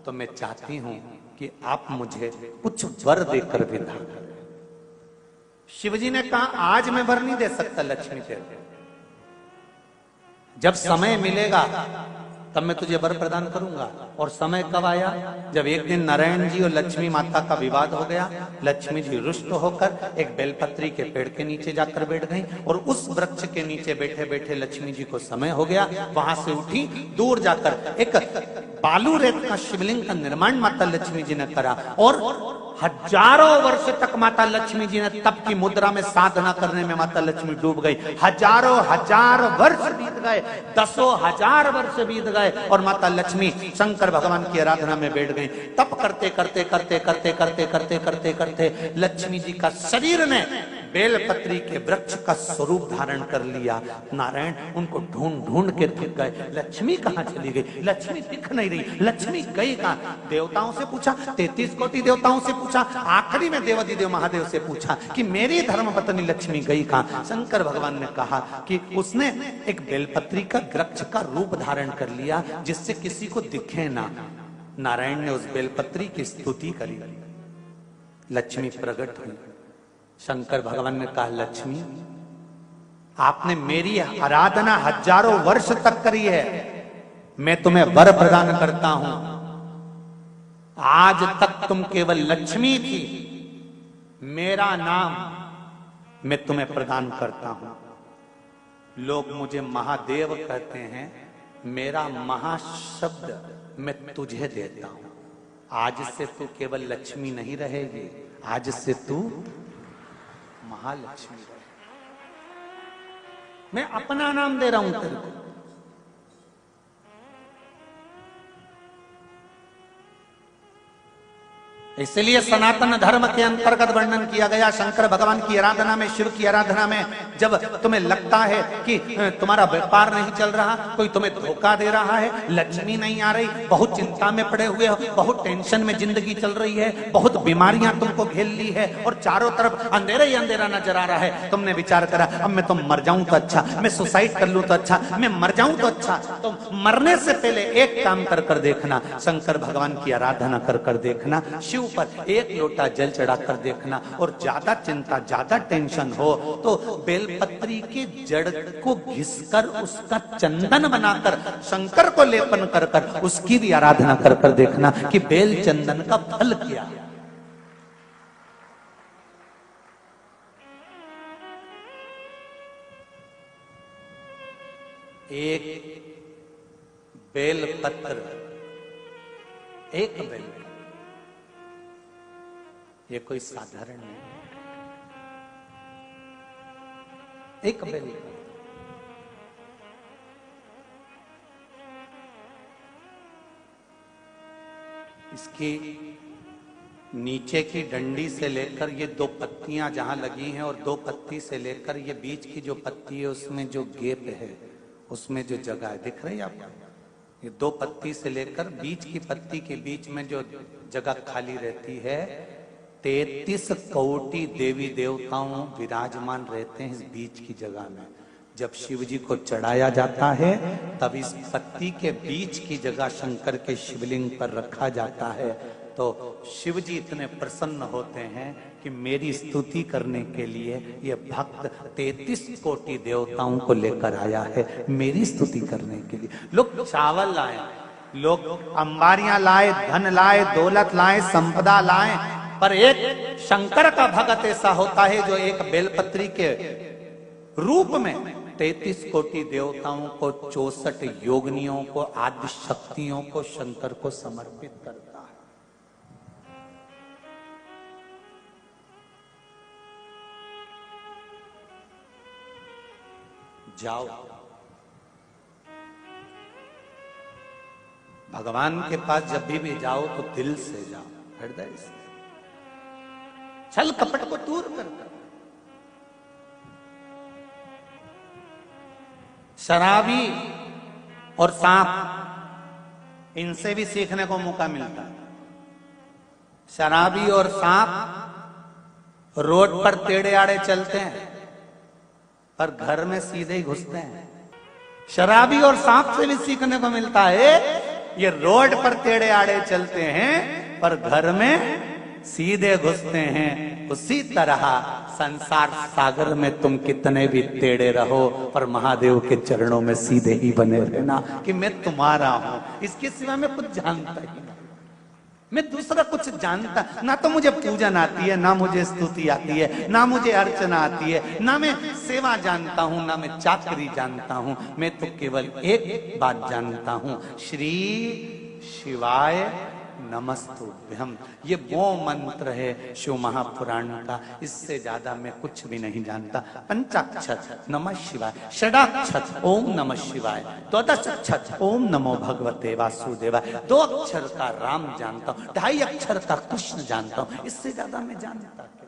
तो मैं चाहती हूं कि आप मुझे कुछ वर देकर विदा करें। शिवजी ने कहा आज मैं वर नहीं दे सकता लक्ष्मी देवी, जब समय मिलेगा तब मैं तुझे वर प्रदान करूंगा। और समय कब आया? जब एक दिन नारायण जी और लक्ष्मी माता का विवाद हो गया। लक्ष्मी जी रुष्ट होकर एक बेलपत्री के पेड़ के नीचे जाकर बैठ गई, और उस वृक्ष के नीचे बैठे बैठे लक्ष्मी जी को समय हो गया। वहां से उठी, दूर जाकर एक बालू रेत का शिवलिंग का निर्माण माता लक्ष्मी जी ने करा, और हजारों वर्ष तक माता लक्ष्मी जी ने तप की मुद्रा में साधना करने में माता लक्ष्मी डूब गई। हजारों हजार वर्ष बीत गए, दसों हजार वर्ष बीत गए, और माता लक्ष्मी शंकर भगवान की आराधना में बैठ गई। तप करते करते करते करते करते करते करते करते लक्ष्मी जी का शरीर ने बेलपत्री के वृक्ष का स्वरूप धारण कर लिया। नारायण उनको ढूंढ ढूंढ के थक गए, लक्ष्मी कहां चली गई? लक्ष्मी दिख नहीं रही, लक्ष्मी गई कहां? देवताओं से पूछा, 33 कोटि देवताओं से पूछा, आखिरी में देवाधिदेव महादेव से पूछा कि मेरी धर्मपत्नी लक्ष्मी गई कहां? शंकर भगवान ने कहा कि उसने एक बेलपत्री का वृक्ष का रूप धारण कर लिया, जिससे किसी को दिखे ना। नारायण ने उस बेलपत्री की स्तुति करी, लक्ष्मी प्रकट हुई। शंकर भगवान ने कहा, लक्ष्मी आपने मेरी आराधना हजारों वर्ष तक करी है, मैं तुम्हें वर प्रदान करता हूं। आज तक तुम केवल लक्ष्मी थी, मेरा नाम मैं तुम्हें प्रदान करता हूं। लोग मुझे महादेव कहते हैं, मेरा महाशब्द मैं तुझे देता हूं। आज से तू केवल लक्ष्मी नहीं रहेगी, आज से तू महालक्ष्मी रहे। मैं अपना नाम दे रहा हूं तेरे को। इसलिए सनातन धर्म के अंतर्गत वर्णन किया गया, शंकर भगवान की आराधना में, शिव की आराधना में, जब तुम्हें लगता है कि तुम्हारा व्यापार नहीं चल रहा, कोई तुम्हें धोखा दे रहा है, लक्ष्मी नहीं आ रही, बहुत चिंता में पड़े हुए हो, बहुत टेंशन में जिंदगी चल रही है, बहुत बीमारियां तुमको घेर ली है, और चारों तरफ अंधेरा ही अंधेरा नजर आ रहा है, तुमने विचार करा अब मैं तो मर जाऊं तो अच्छा, मैं सुसाइड कर लूं तो अच्छा, मैं मर जाऊं तो अच्छा। तो मरने से पहले एक काम कर कर देखना, शंकर भगवान की आराधना कर कर देखना, शिव पर एक लोटा जल चढ़ाकर देखना, और ज्यादा चिंता ज्यादा टेंशन हो तो बेलपत्री की जड़ को घिसकर उसका चंदन बनाकर शंकर को लेपन कर कर उसकी भी आराधना कर कर देखना कि बेल चंदन का फल क्या है। एक बेलपत्र, एक बेल, ये कोई साधारण नहीं, एक बेल। इसकी नीचे की डंडी से लेकर ये दो पत्तियां जहां लगी हैं, और दो पत्ती से लेकर ये बीच की जो पत्ती है उसमें जो गैप है, उसमें जो जगह है, दिख रही है आपको? ये दो पत्ती से लेकर बीच की पत्ती के बीच में जो जगह खाली रहती है, 33 कोटि देवी देवताओं विराजमान रहते हैं इस बीच की जगह में। जब शिव जी को चढ़ाया जाता है तब इस पत्ती के बीच की जगह शंकर के शिवलिंग पर रखा जाता है, तो शिव जी इतने प्रसन्न होते हैं कि मेरी स्तुति करने के लिए ये भक्त 33 कोटि देवताओं को लेकर आया है, मेरी स्तुति करने के लिए। लोग चावल लाए, लोग अंबारियां लाए, धन लाए, दौलत लाए, संपदा लाए, पर एक शंकर का भक्त ऐसा होता है जो एक बेलपत्री के रूप में 33 कोटि देवताओं को, 64 योगिनियों को, आदि शक्तियों को शंकर को समर्पित करता है। जाओ। भगवान के पास जब भी जाओ तो दिल से जाओ, हृदय से। छल कपट को दूर कर। शराबी और सांप, इनसे भी सीखने को मौका मिलता है। शराबी और सांप रोड पर टेढ़े आड़े चलते हैं पर घर में सीधे ही घुसते हैं। शराबी और सांप से भी सीखने को मिलता है, ये रोड पर टेढ़े आड़े चलते हैं पर घर में सीधे घुसते हैं। उसी तरह संसार सागर में तुम कितने भी टेढ़े रहो पर महादेव के चरणों में सीधे ही बने रहना कि मैं तुम्हारा हूं। इसके सिवा मैं कुछ जानता ही नहीं, मैं दूसरा कुछ जानता ना। तो मुझे पूजन आती है, ना मुझे स्तुति आती है, ना मुझे अर्चना आती है, ना मैं सेवा जानता हूं, ना मैं चाकरी जानता हूं। मैं तो केवल एक बात जानता हूं, श्री शिवाय नमस्तुभ्यम। ये वो मंत्र है शिव महापुराण का, इससे ज्यादा मैं कुछ भी नहीं जानता। पंचाक्षर नमः शिवाय, षडाक्षर ओम नमः शिवाय, द्वादशाक्षर ओम नमो भगवते वासुदेवाय। 2 अक्षर का राम जानता हूँ, 2.5 अक्षर का कृष्ण जानता हूँ, इससे ज्यादा मैं जानता क्या।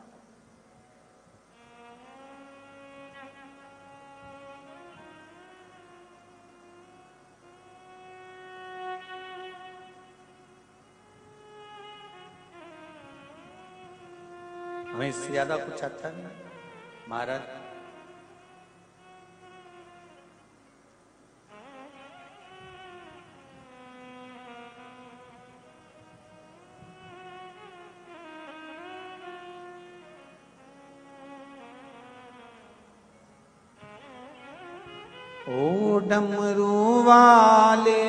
हमें इससे ज्यादा कुछ आता नहीं महाराज। ओ डमरू वाले,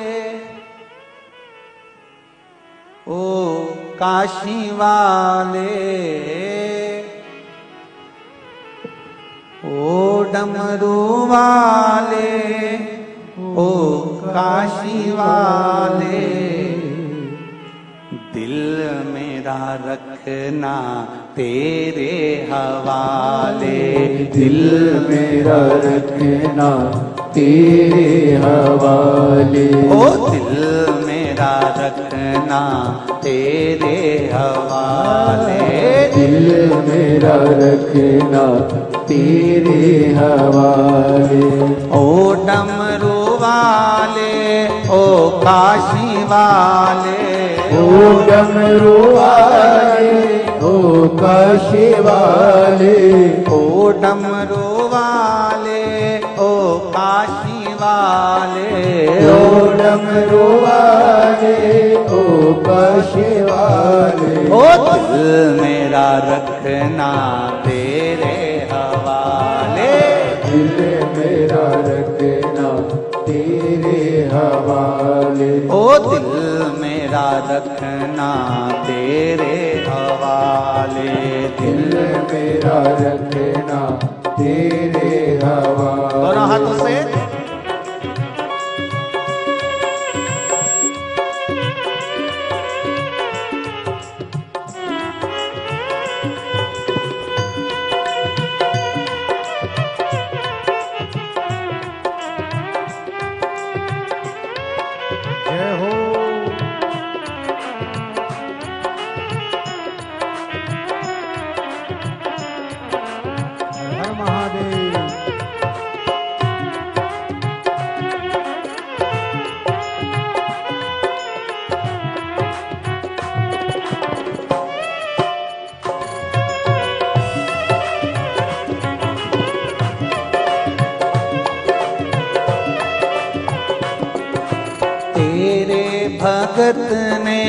ओ काशी वाले, ओ डमरू वाले, ओ काशी वाले, दिल मेरा रखना तेरे हवाले, दिल मेरा रखना तेरे हवाले। ओ दिल मेरा रखना तेरे हवाले, दिल मेरा रखना तेरे हवाले। ओ डमरू वाले, ओ काशी वाले, ओ डमरू वाले, ओ काशी वाले, ओ डमरू वाले, ओ काशी वाले, ओ डमरू वाले, ओ काशी वाले। ओ दिल मेरा रखना तेरे हवाले, दिल मेरा रखना तेरे हवाले। ओ दिल मेरा रखना तेरे हवाले, दिल मेरा रखना तेरे हवाले। दोनों हाथों से भगत ने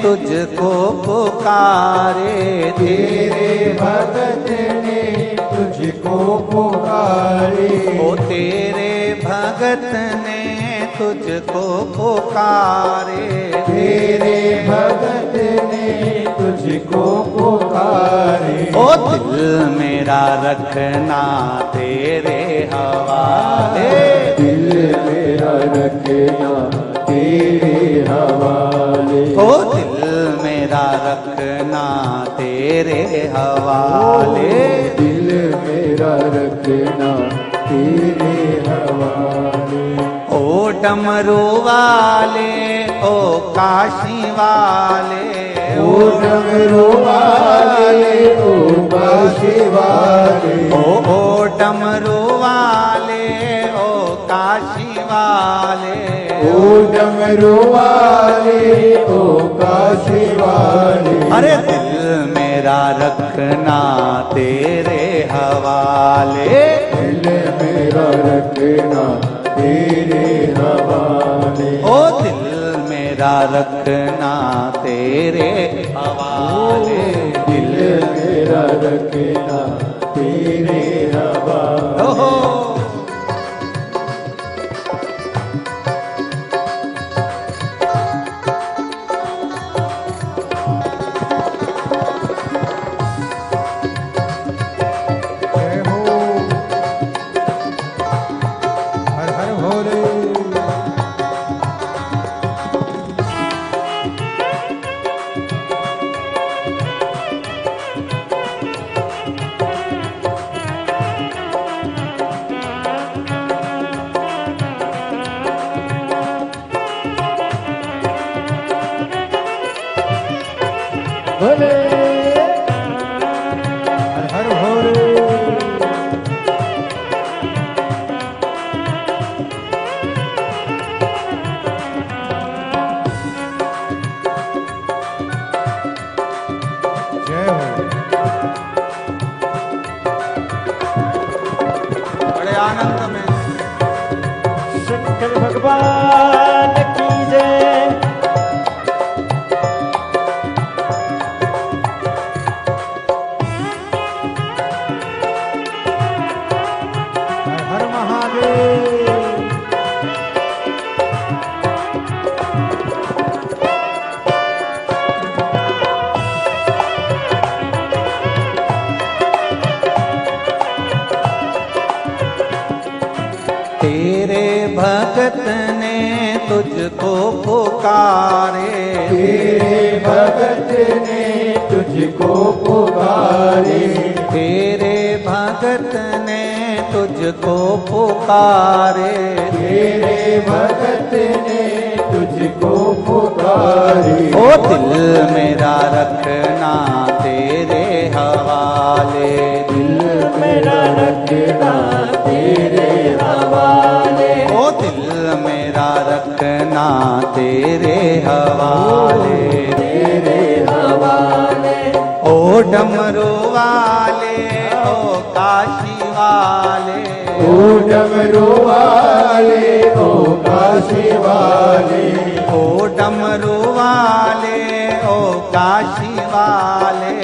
तुझको पुकारे, तेरे भगत ने तुझको पुकारे। ओ तेरे भगत ने तुझको पुकारे, तेरे भगत ने तुझको पुकारे। ओ दिल मेरा रखना तेरे हवाले, दिल मेरा रखना तेरे हवाले। ओ दिल मेरा रखना तेरे हवाले, दिल मेरा रखना तेरे हवाले। ओ डमरू वाले ओ काशी वाले, ओ डमरू वाले ओ काशी वाले। ओ डमरू वाले ओ काशी वाले, ओ डमरू वाले ओ काशी वाले। अरे दिल मेरा रखना तेरे हवाले, दिल मेरा रखना तेरे हवाले। ओ दिल मेरा रखना तेरे हवाले, दिल मेरा रखना तेरे हवाले। ओहो जय हो हर हर भोले। भोले हर हर भोले। जय हो बड़े आनंद में शंकर भगवान की जय। हर हर महादेव। तेरे भगत ने तुझको पुकारे, तेरे भगत ने तुझको पुकारे। तेरे भगत ने तुझको पुकारे, तेरे भगत ने तुझको पुकारे। ओ दिल मेरा रखना तेरे हवाले, दिल मेरा रखना तेरे हवाले। ओ दिल मेरा रखना तेरे हवाले, तेरे हवाले। ओ डमरू वाले ओ काशी वाले, ओ डमरू वाले ओ काशी वाले। ओ डमरू वाले ओ काशी वाले,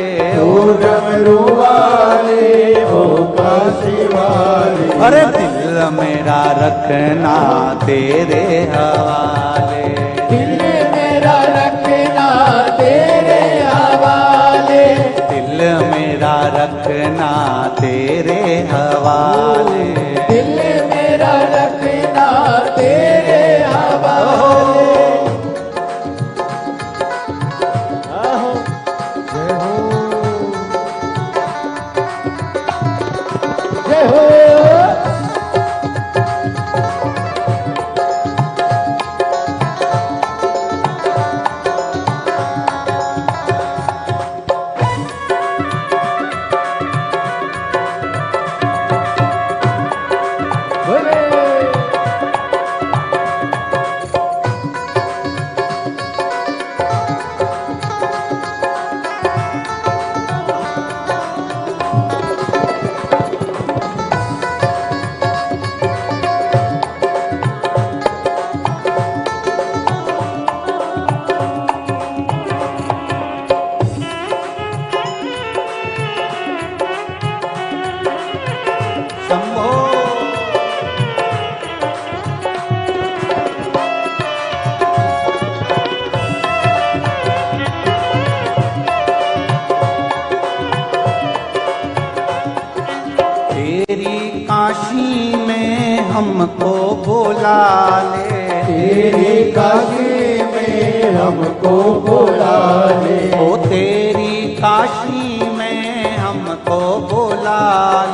ओ डमरू वाले ओ काशी वाले। अरे दिल मेरा रखना तेरे हवाले, दिल मेरा रखना तेरे हवाले। दिल मेरा रखना तेरे हवाले, दिल मेरा रखना तेरे हवाले। आहो जय हो जय हो। भोले शंभो तेरी काशी में हमको बुला ले, तेरी काशी में हमको बुला ले। ओ तेरी काशी में हमको बुला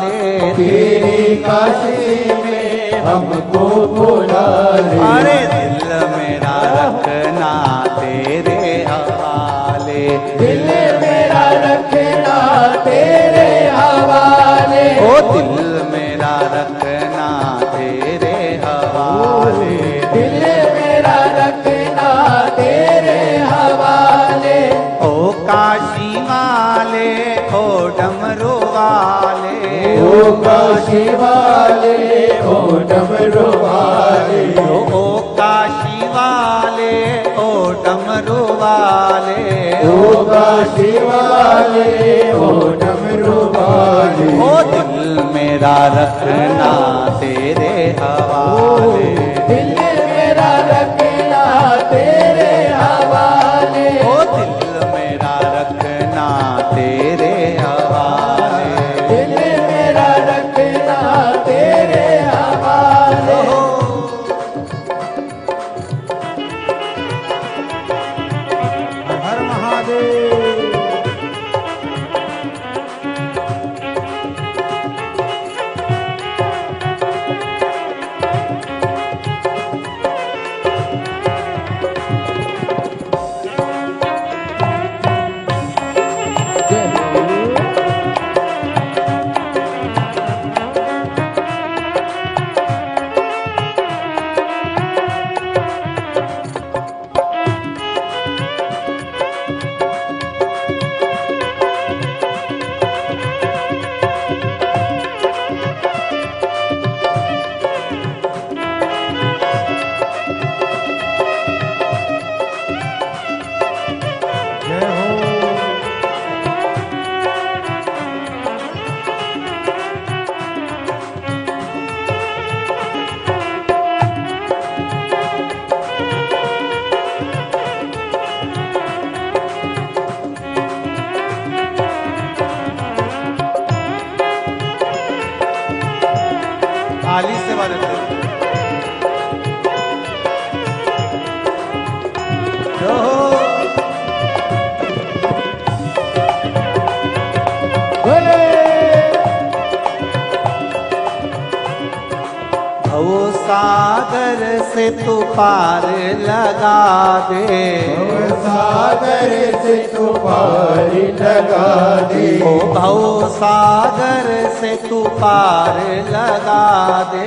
ले, तेरी काशी में हमको बुला ले। अरे दिल मेरा रखना तेरे हवाले, दिल मेरा रखना तेरे हवाले, ओ दिल मेरा रखना तेरे हवाले, दिल मेरा रखना तेरे हवाले। ओ काशी वाले, ओ डमरू वाले, ओ काशी वाले, ओ डमरू वाले, ओ काशी वाले, ओ डमरू वाले, ओ काशी वाले, ओ डमरू वाले। ओ दिल मेरा रखना तेरे हवाले, दिल मेरा रखना तेरे हवाले, ओ दिल मेरा रखना तेरे हवाले, दिल मेरा रखना तेरे हवाले। हर महादेव। थाली से बदलते भव सागर से तू पार लगा दे, सागर से तू पार लगा दे, ओ भव सागर से तू पार लगा दे,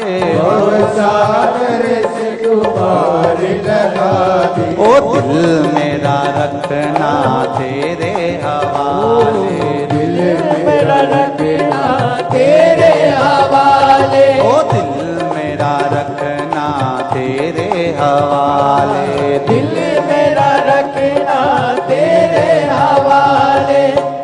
सागर से तू पार लगा दे। ओ दिल मेरा रखना तेरे हवाले, दिल मेरा रखना तेरे हवाले, ओ दिल मेरा रखना तेरे हवाले, दिल मेरा रखना तेरे हवाले।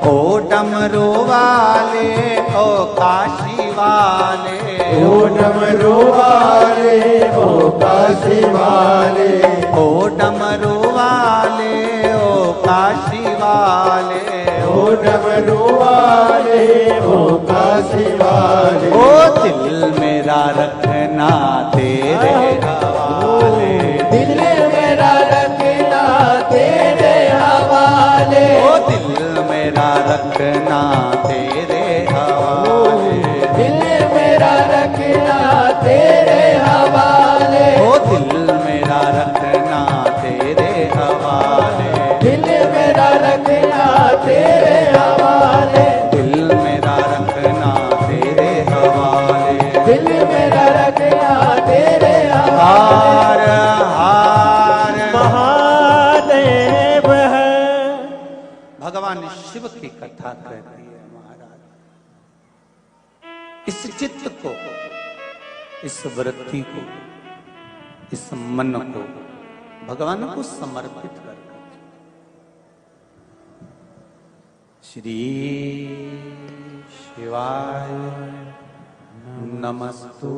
ओ डमरू वाले, ओ काशी वाले, ओ डमरू वाले, ओ काशी वाले, ओ डमरू वाले, ओ काशी वाले, ओ डमरू वाले, ओ काशी वाले। ओ दिल मेरा रखना तेरे हवाले, दिल मेरा रखना तेरे हवाले, ओ दिल मेरा रखना तेरे हवाले, दिल मेरा रखना तेरे हवाले, ओ दिल मेरा रखना तेरे हवाले, दिल मेरा रखना तेरे हवाले, दिल मेरा रखना तेरे हवाले, दिल मेरा रखना तेरे हवाले। हार हार महादेव है। भगवान शिव की कथा कहती है महाराज, इस चित्त को, इस वृत्ति को, इस मन को भगवान को समर्पित कर श्री शिवाय नमस्तु।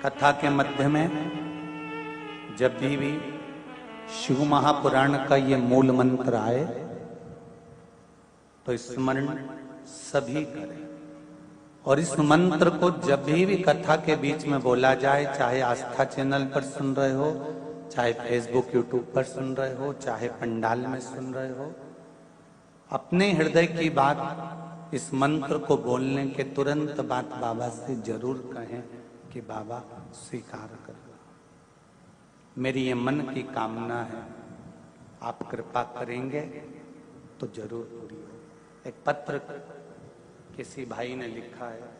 कथा के मध्य में जब भी शिव महापुराण का ये मूल मंत्र आए तो स्मरण सभी करें, और इस मंत्र को जब भी कथा के बीच में बोला जाए, चाहे आस्था चैनल पर सुन रहे हो, चाहे फेसबुक यूट्यूब पर सुन रहे हो, चाहे पंडाल में सुन रहे हो, अपने हृदय की बात इस मंत्र को बोलने के तुरंत बाद बाबा से जरूर कहें कि बाबा स्वीकार कर लो, मेरी ये मन की कामना है, आप कृपा करेंगे तो जरूर पूरी हो। एक पत्र किसी भाई ने लिखा है,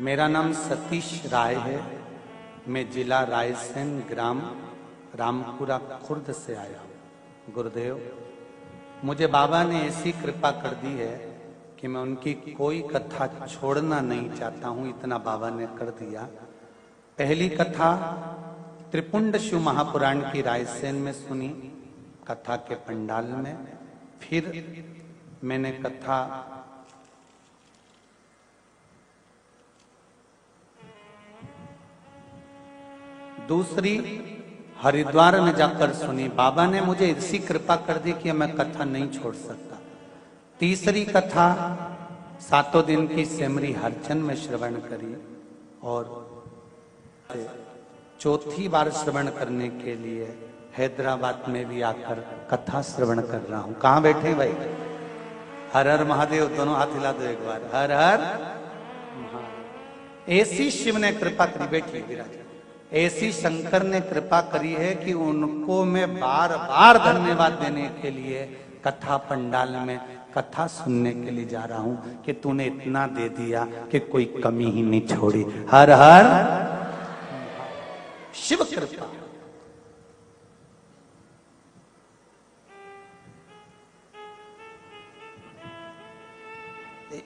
मेरा नाम सतीश राय है, मैं जिला रायसेन ग्राम रामपुरा खुर्द से आया हूँ। गुरुदेव, मुझे बाबा ने ऐसी कृपा कर दी है कि मैं उनकी कोई कथा छोड़ना नहीं चाहता हूँ, इतना बाबा ने कर दिया। पहली कथा त्रिपुंड शिव महापुराण की रायसेन में सुनी, कथा के पंडाल में। फिर मैंने कथा दूसरी हरिद्वार में जाकर सुनी। बाबा ने मुझे ऐसी कृपा कर दी कि मैं कथा नहीं छोड़ सकता। तीसरी कथा 7 दिन की सेमरी हरचन में श्रवण करी और चौथी बार श्रवण करने के लिए हैदराबाद में भी आकर कथा श्रवण कर रहा हूं। कहां बैठे भाई? हर हर महादेव, दोनों हाथ हिला दो एक बार, हर हर महादेव। ऐसी शिव ने कृपा करी, बैठी विराज, ऐसी शंकर ने कृपा करी है कि उनको मैं बार बार धन्यवाद देने के लिए कथा पंडाल में कथा सुनने के लिए जा रहा हूं कि तूने इतना दे दिया कि कोई कमी ही नहीं छोड़ी। हर हर शिव कृपा।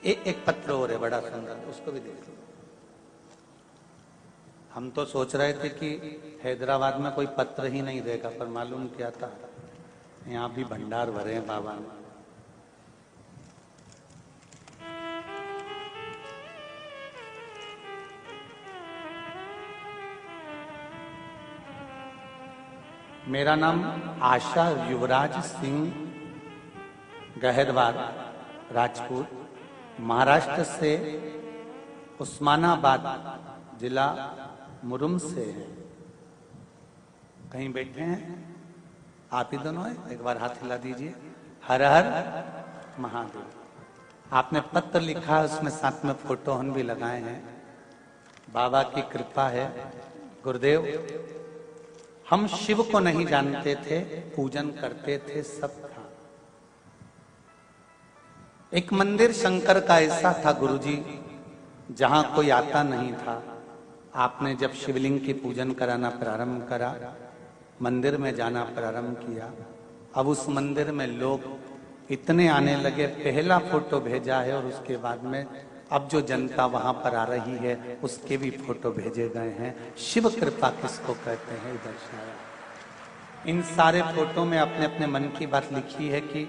एक पत्र और है बड़ा सुंदर, उसको भी देख लो। हम तो सोच रहे थे कि हैदराबाद में कोई पत्र ही नहीं देगा, पर मालूम क्या था, यहाँ भी भंडार भरे हैं बाबा ने। मेरा नाम आशा युवराज सिंह गहरवार राजपूत, महाराष्ट्र से उस्मानाबाद जिला मुरुम से है। कहीं बैठे हैं आप ही दोनों हैं? एक बार हाथ हिला दीजिए। हर हर महादेव। आपने पत्र लिखा, उसमें साथ में फोटो हम भी लगाए हैं। बाबा की कृपा है। गुरुदेव, हम शिव को नहीं जानते थे, पूजन करते थे, सब था। एक मंदिर शंकर का ऐसा था गुरुजी, जहां कोई आता नहीं था। आपने जब शिवलिंग की पूजन कराना प्रारंभ करा, मंदिर में जाना प्रारंभ किया, अब उस मंदिर में लोग इतने आने लगे। पहला फोटो भेजा है और उसके बाद में अब जो जनता वहां पर आ रही है उसके भी फोटो भेजे गए हैं। शिव कृपा किसको कहते हैं, इधर शायद इन सारे फोटो में अपने अपने मन की बात लिखी है कि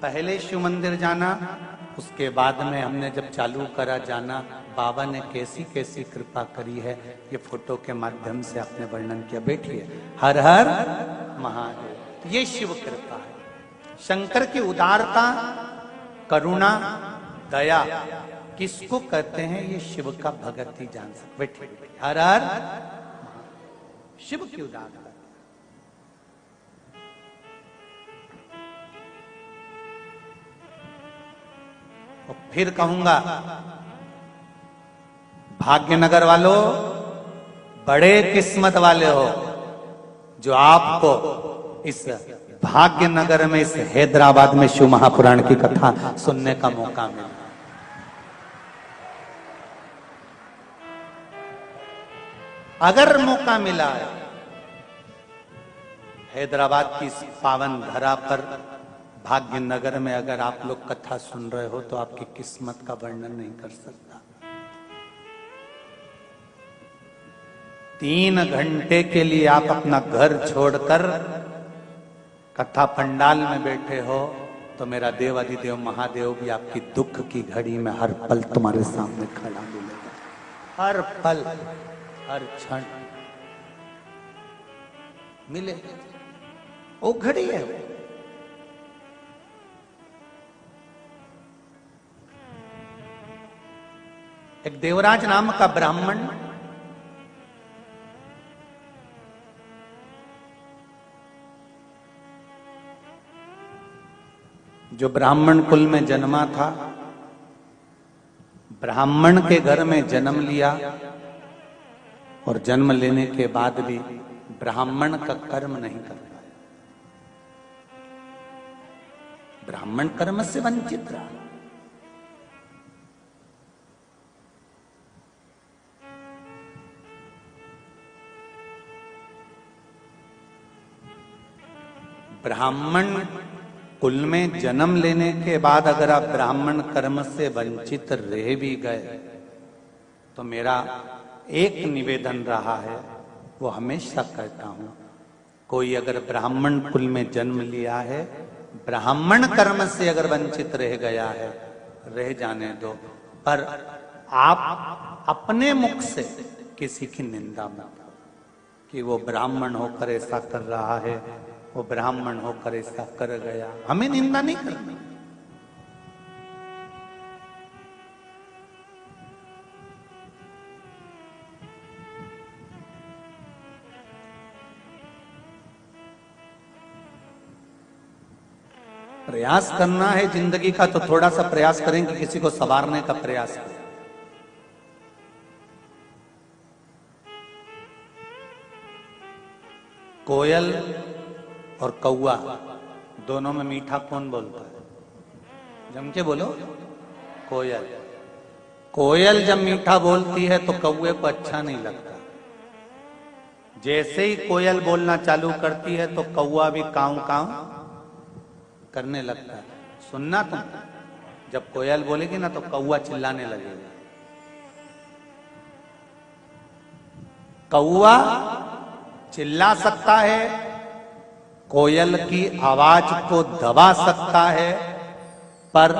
पहले शिव मंदिर जाना, उसके बाद में हमने जब चालू करा जाना, बाबा ने कैसी कैसी कृपा करी है ये फोटो के माध्यम से आपने वर्णन किया। बैठिए। हर हर महादेव। ये शिव कृपा है। शंकर की उदारता, करुणा, दया किसको कहते हैं, ये शिव का भगत ही जान सकते। बैठिए। हर हर शिव की उदारता। और फिर कहूंगा, भाग्यनगर वालों बड़े किस्मत वाले हो जो आपको इस भाग्यनगर में, इस हैदराबाद में शिव महापुराण की कथा सुनने का मौका मिला। अगर मौका मिला है हैदराबाद की इस पावन धरा पर, भाग्यनगर में अगर आप लोग कथा सुन रहे हो, तो आपकी किस्मत का वर्णन नहीं कर सकता। 3 घंटे के लिए आप अपना घर छोड़कर कथा पंडाल में बैठे हो, तो मेरा देवाधिदेव महादेव भी आपकी दुख की घड़ी में हर पल तुम्हारे सामने खड़ा मिलेगा। हर पल, हर क्षण मिले। वो घड़ी है वो। एक देवराज नाम का ब्राह्मण जो ब्राह्मण कुल में जन्मा था, ब्राह्मण के घर में जन्म लिया और जन्म लेने के बाद भी ब्राह्मण का कर्म नहीं कर पाया। ब्राह्मण कर्म से वंचित रहा। ब्राह्मण कुल में जन्म लेने के बाद अगर आप ब्राह्मण कर्म से वंचित रह भी गए तो मेरा एक निवेदन रहा है, वो हमेशा कहता हूं, कोई अगर ब्राह्मण कुल में जन्म लिया है, ब्राह्मण कर्म से अगर वंचित रह गया है, रह जाने दो, पर आप अपने मुख से किसी की निंदा मत करो कि वो ब्राह्मण होकर ऐसा कर रहा है, वो ब्राह्मण होकर ऐसा कर गया। हमें निंदा नहीं करनी। प्रयास करना है जिंदगी का तो थोड़ा सा प्रयास करें कि किसी को संवारने का प्रयास करें। कोयल और कौआ दोनों में मीठा कौन बोलता है? जम के बोलो। कोयल। कोयल जब मीठा बोलती है तो कौए को अच्छा नहीं लगता। जैसे ही कोयल बोलना चालू करती है तो कौआ भी काऊ काऊ करने लगता है। सुनना तुम, जब कोयल बोलेगी ना तो कौआ चिल्लाने लगेगा। कौआ चिल्ला सकता है, कोयल की आवाज को दबा सकता है, पर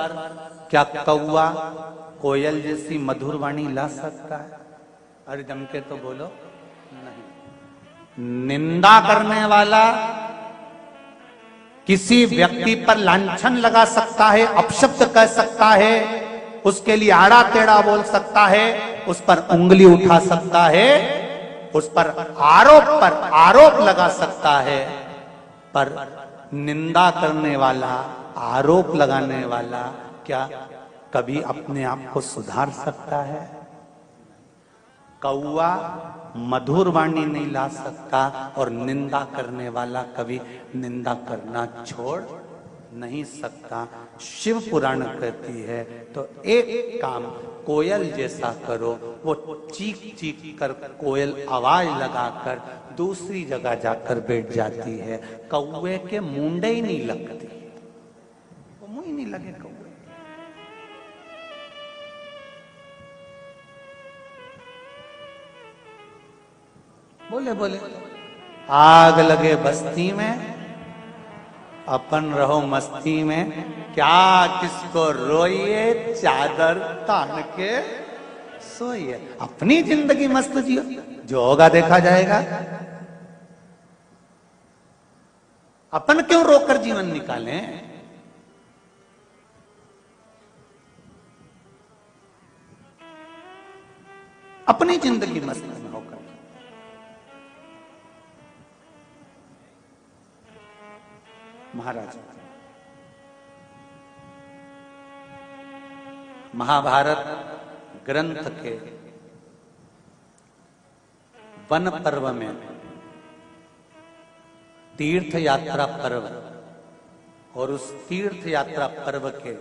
क्या कौआ कोयल जैसी मधुर वाणी ला सकता है? अरे जम के तो बोलो। नहीं। निंदा करने वाला किसी व्यक्ति पर लांछन लगा सकता है, अपशब्द कह सकता है, उसके लिए आड़ा टेढ़ा बोल सकता है, उस पर उंगली उठा सकता है, उस पर आरोप लगा सकता है, पर निंदा करने वाला, आरोप लगाने वाला क्या कभी अपने आप को सुधार सकता है? कौआ मधुर वाणी नहीं ला सकता और निंदा करने वाला कभी निंदा करना छोड़ नहीं सकता। शिव पुराण कहती है तो एक काम कोयल जैसा करो, वो चीख चीख कर कोयल आवाज लगाकर दूसरी जगह जाकर बैठ जाती है। कौवे के मुंडे ही नहीं लगती, वो मुंह ही नहीं लगे कौवे। बोले बोले आग लगे बस्ती में, अपन रहो मस्ती में, क्या किसको रोइए, चादर तान के सोइए। अपनी जिंदगी मस्त जियो, जो होगा देखा जाएगा। अपन क्यों रोकर जीवन निकालें? अपनी जिंदगी मस्त में होकर। महाराज, महाभारत ग्रंथ के वन पर्व में तीर्थ यात्रा पर्व, और उस तीर्थ यात्रा पर्व के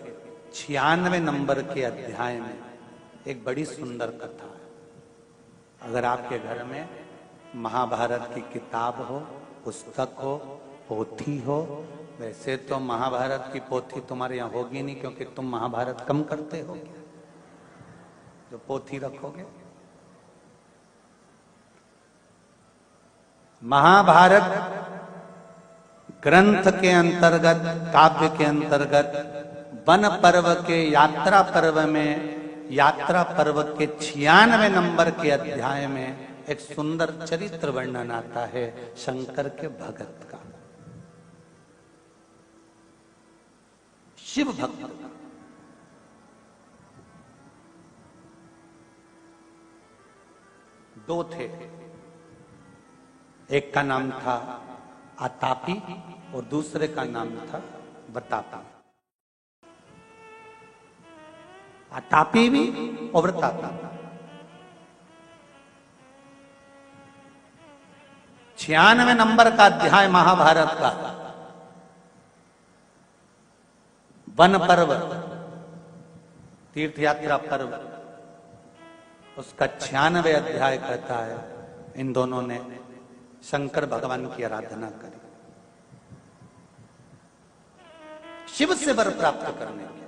96 नंबर के अध्याय में एक बड़ी सुंदर कथा है। अगर आपके घर में महाभारत की किताब हो, पुस्तक हो, पोथी हो, वैसे तो महाभारत की पोथी तुम्हारे यहाँ होगी नहीं क्योंकि तुम महाभारत कम करते हो, जो पोथी रखोगे। महाभारत ग्रंथ के अंतर्गत, काव्य के अंतर्गत वन पर्व के यात्रा पर्व में, यात्रा पर्व के 96 नंबर के अध्याय में एक सुंदर चरित्र वर्णन आता है शंकर के भगत का, शिव भक्त। दो थे, एक का नाम था आतापी और दूसरे का नाम था वरतापी। आतापी भी और वरतापी। 96 नंबर का अध्याय महाभारत का वन पर्व, तीर्थ यात्रा पर्व, उसका 96वें अध्याय कहता है इन दोनों ने शंकर भगवान की आराधना करी, शिव से वर प्राप्त करने के।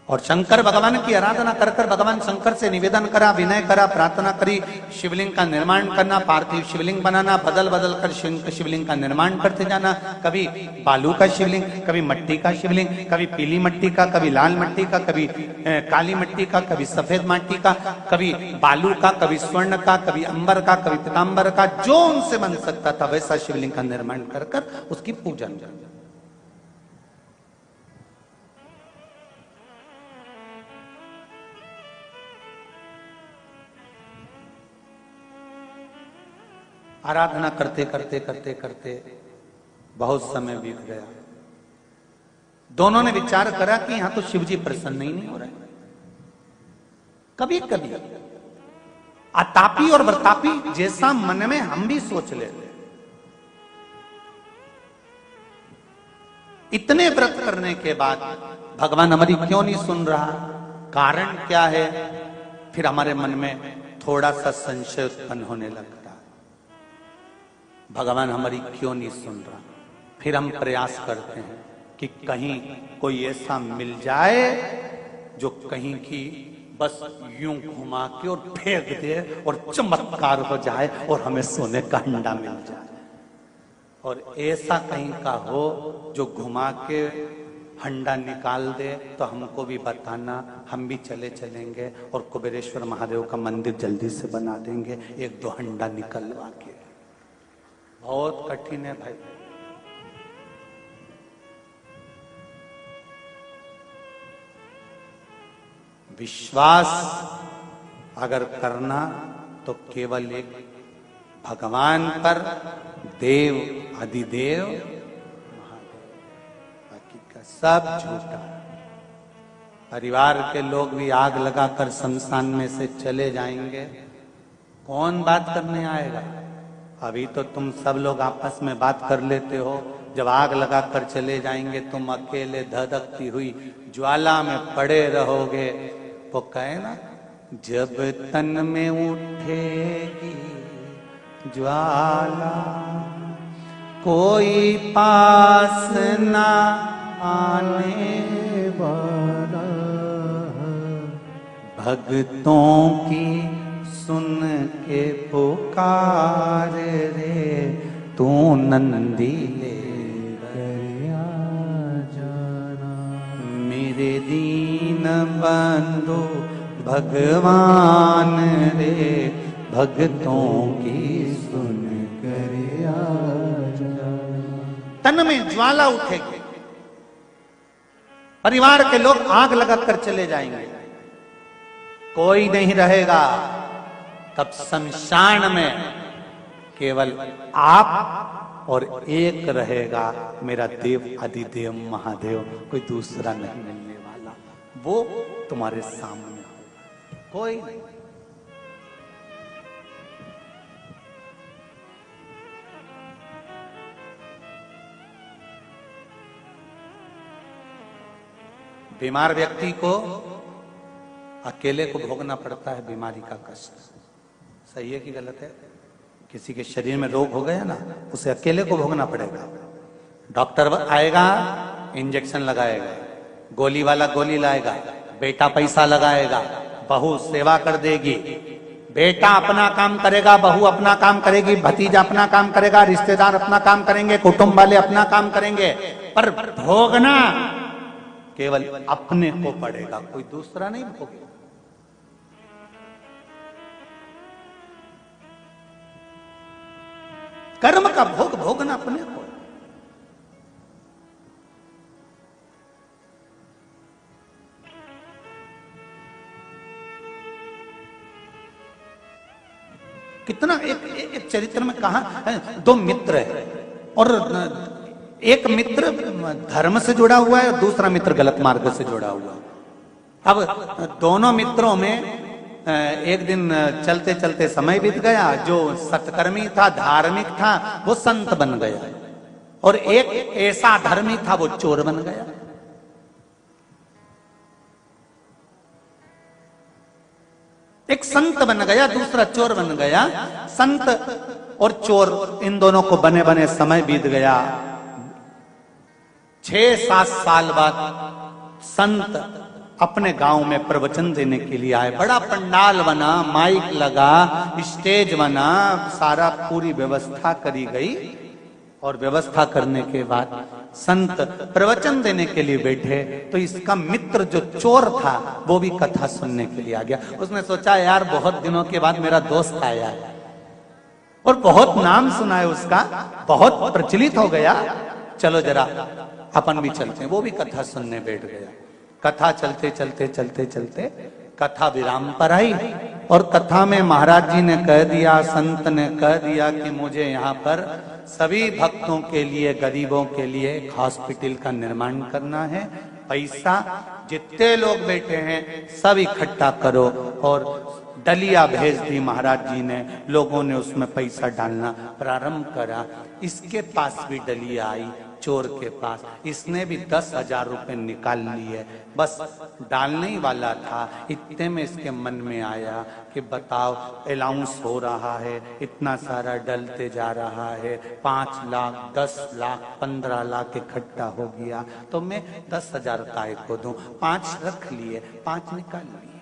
और शंकर भगवान की आराधना कर कर भगवान शंकर से निवेदन करा, विनय करा, प्रार्थना करी, शिवलिंग का निर्माण करना, पार्थिव शिवलिंग बनाना, बदल बदल कर शिवलिंग का निर्माण करते जाना। कभी बालू का शिवलिंग, कभी मिट्टी का शिवलिंग, कभी पीली मिट्टी का, कभी लाल मिट्टी का, कभी काली मिट्टी का, कभी सफेद मिट्टी का, कभी बालू का, कभी स्वर्ण का, कभी अंबर का, कभी पीतांबर का, जो उनसे बन सकता था वैसा शिवलिंग का निर्माण कर कर उसकी पूजन। आराधना करते करते करते करते बहुत समय बीत गया। दोनों ने विचार करा कि यहां तो शिव जी प्रसन्न ही नहीं हो रहे। कभी कभी आतापी और वरतापी जैसा मन में हम भी सोच लेते, इतने व्रत करने के बाद भगवान हमारी क्यों नहीं सुन रहा, कारण क्या है? फिर हमारे मन में थोड़ा सा संशय उत्पन्न होने लगता, भगवान हमारी क्यों नहीं सुन रहा। फिर हम प्रयास करते हैं कि कहीं कोई ऐसा मिल जाए जो कहीं की बस यूं घुमा के और फेंक दे और चमत्कार हो जाए और हमें सोने का अंडा मिल जाए। और ऐसा कहीं का हो जो घुमा के हंडा निकाल दे तो हमको भी बताना, हम भी चलेंगे और कुबेरेश्वर महादेव का मंदिर जल्दी से बना देंगे, एक दो हंडा निकलवा के। बहुत कठिन है भाई। विश्वास अगर करना तो केवल एक भगवान पर, देव अधिदेव महादेव, बाकी का सब झूठा। परिवार के लोग भी आग लगाकर शमशान में से चले जाएंगे, कौन बात करने आएगा? अभी तो तुम सब लोग आपस में बात कर लेते हो, जब आग लगाकर चले जाएंगे तुम अकेले धधकती हुई ज्वाला में पड़े रहोगे। वो कहे ना, जब तन में उठेगी ज्वाला कोई पास ना आने वाला, भक्तों की सुन के पुकार रे तू नंदी ले कर आ जाना। मेरे दीन बंधु भगवान रे, भक्तों की सुन कर आ जाना। तन में ज्वाला उठेगी, परिवार के लोग आग लगाकर चले जाएंगे, कोई नहीं रहेगा। तब शमशान में केवल आप और एक रहेगा, मेरा देव अधिदेव महादेव, कोई दूसरा नहीं मिलने वाला। वो तुम्हारे सामने होगा, कोई नहीं। बीमार व्यक्ति को अकेले को भोगना पड़ता है बीमारी का कष्ट। सही है कि गलत है? किसी के शरीर में रोग हो गया ना, उसे अकेले को भोगना पड़ेगा। डॉक्टर आएगा, इंजेक्शन लगाएगा, गोली वाला गोली लाएगा, बेटा पैसा लगाएगा, बहू सेवा कर देगी, बेटा अपना काम करेगा, बहू अपना काम करेगी, भतीजा अपना काम करेगा, रिश्तेदार अपना काम करेंगे, कुटुंब वाले अपना काम करेंगे, पर भोगना केवल अपने को पड़ेगा, कोई दूसरा नहीं भोगेगा। कर्म का भोग भोगना अपने को। कितना एक चरित्र में कहा, दो मित्र है और एक मित्र धर्म से जुड़ा हुआ है और दूसरा मित्र गलत मार्ग से जुड़ा हुआ है। अब दोनों मित्रों में एक दिन चलते चलते समय बीत गया। जो सत्कर्मी था, धार्मिक था, वो संत बन गया और एक ऐसा धर्मी था, वो चोर बन गया। एक संत बन गया, दूसरा चोर बन गया। संत और चोर इन दोनों को बने बने समय बीत गया। 6-7 साल बाद संत अपने गांव में प्रवचन देने के लिए आए। बड़ा पंडाल बना, माइक लगा, स्टेज बना, सारा पूरी व्यवस्था करी गई। और व्यवस्था करने के बाद संत प्रवचन देने के लिए बैठे तो इसका मित्र जो चोर था वो भी कथा सुनने के लिए आ गया। उसने सोचा यार बहुत दिनों के बाद मेरा दोस्त आया है और बहुत नाम सुना है उसका, बहुत प्रचलित हो गया, चलो जरा अपन भी चलते हैं। वो भी कथा सुनने बैठ गया। कथा चलते चलते चलते चलते कथा विराम पर आई और कथा में महाराज जी ने कह दिया, संत ने कह दिया कि मुझे यहाँ पर सभी भक्तों के लिए, गरीबों के लिए एक हॉस्पिटल का निर्माण करना है। पैसा जितने लोग बैठे हैं सब इकट्ठा करो। और डलिया भेज दी महाराज जी ने। लोगों ने उसमें पैसा डालना प्रारंभ करा। इसके पास भी डलिया आई, चोर के पास। इसने भी 10,000 रुपए निकाल लिए। बस डालने ही वाला था, इतने में इसके मन में आया कि बताओ अलाउंस हो रहा है, इतना सारा डलते जा रहा है, 5 लाख, 10 लाख, 15 लाख इकट्ठा हो गया, तो मैं 10,000 काय को दूं। 5 रख लिए, 5 निकाल लिए।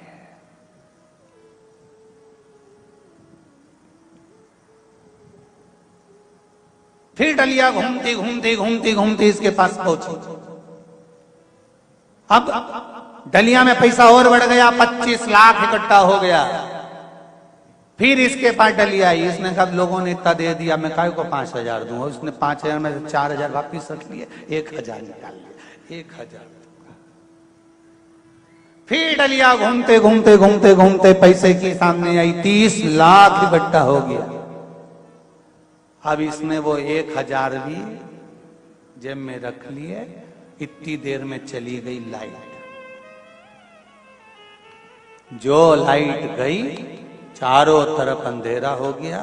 फिर डलिया घूमती घूमती घूमती घूमती इसके पास पहुंची। अब डलिया में पैसा और बढ़ गया, 25 लाख इकट्ठा हो गया। फिर इसके पास डलिया आई। इसने कहा लोगों ने इतना दे दिया, मैं काय को 5,000 दूंगा। उसने 5,000 में से 4,000 वापिस रख लिए, 1,000 निकाल लिया, 1,000। फिर डलिया घूमते घूमते घूमते घूमते पैसे की सामने आई, 30 लाख इकट्ठा हो गया। अब इसने वो 1,000 भी जेब में रख लिए। इतनी देर में चली गई लाइट। जो लाइट गई चारों तरफ अंधेरा हो गया।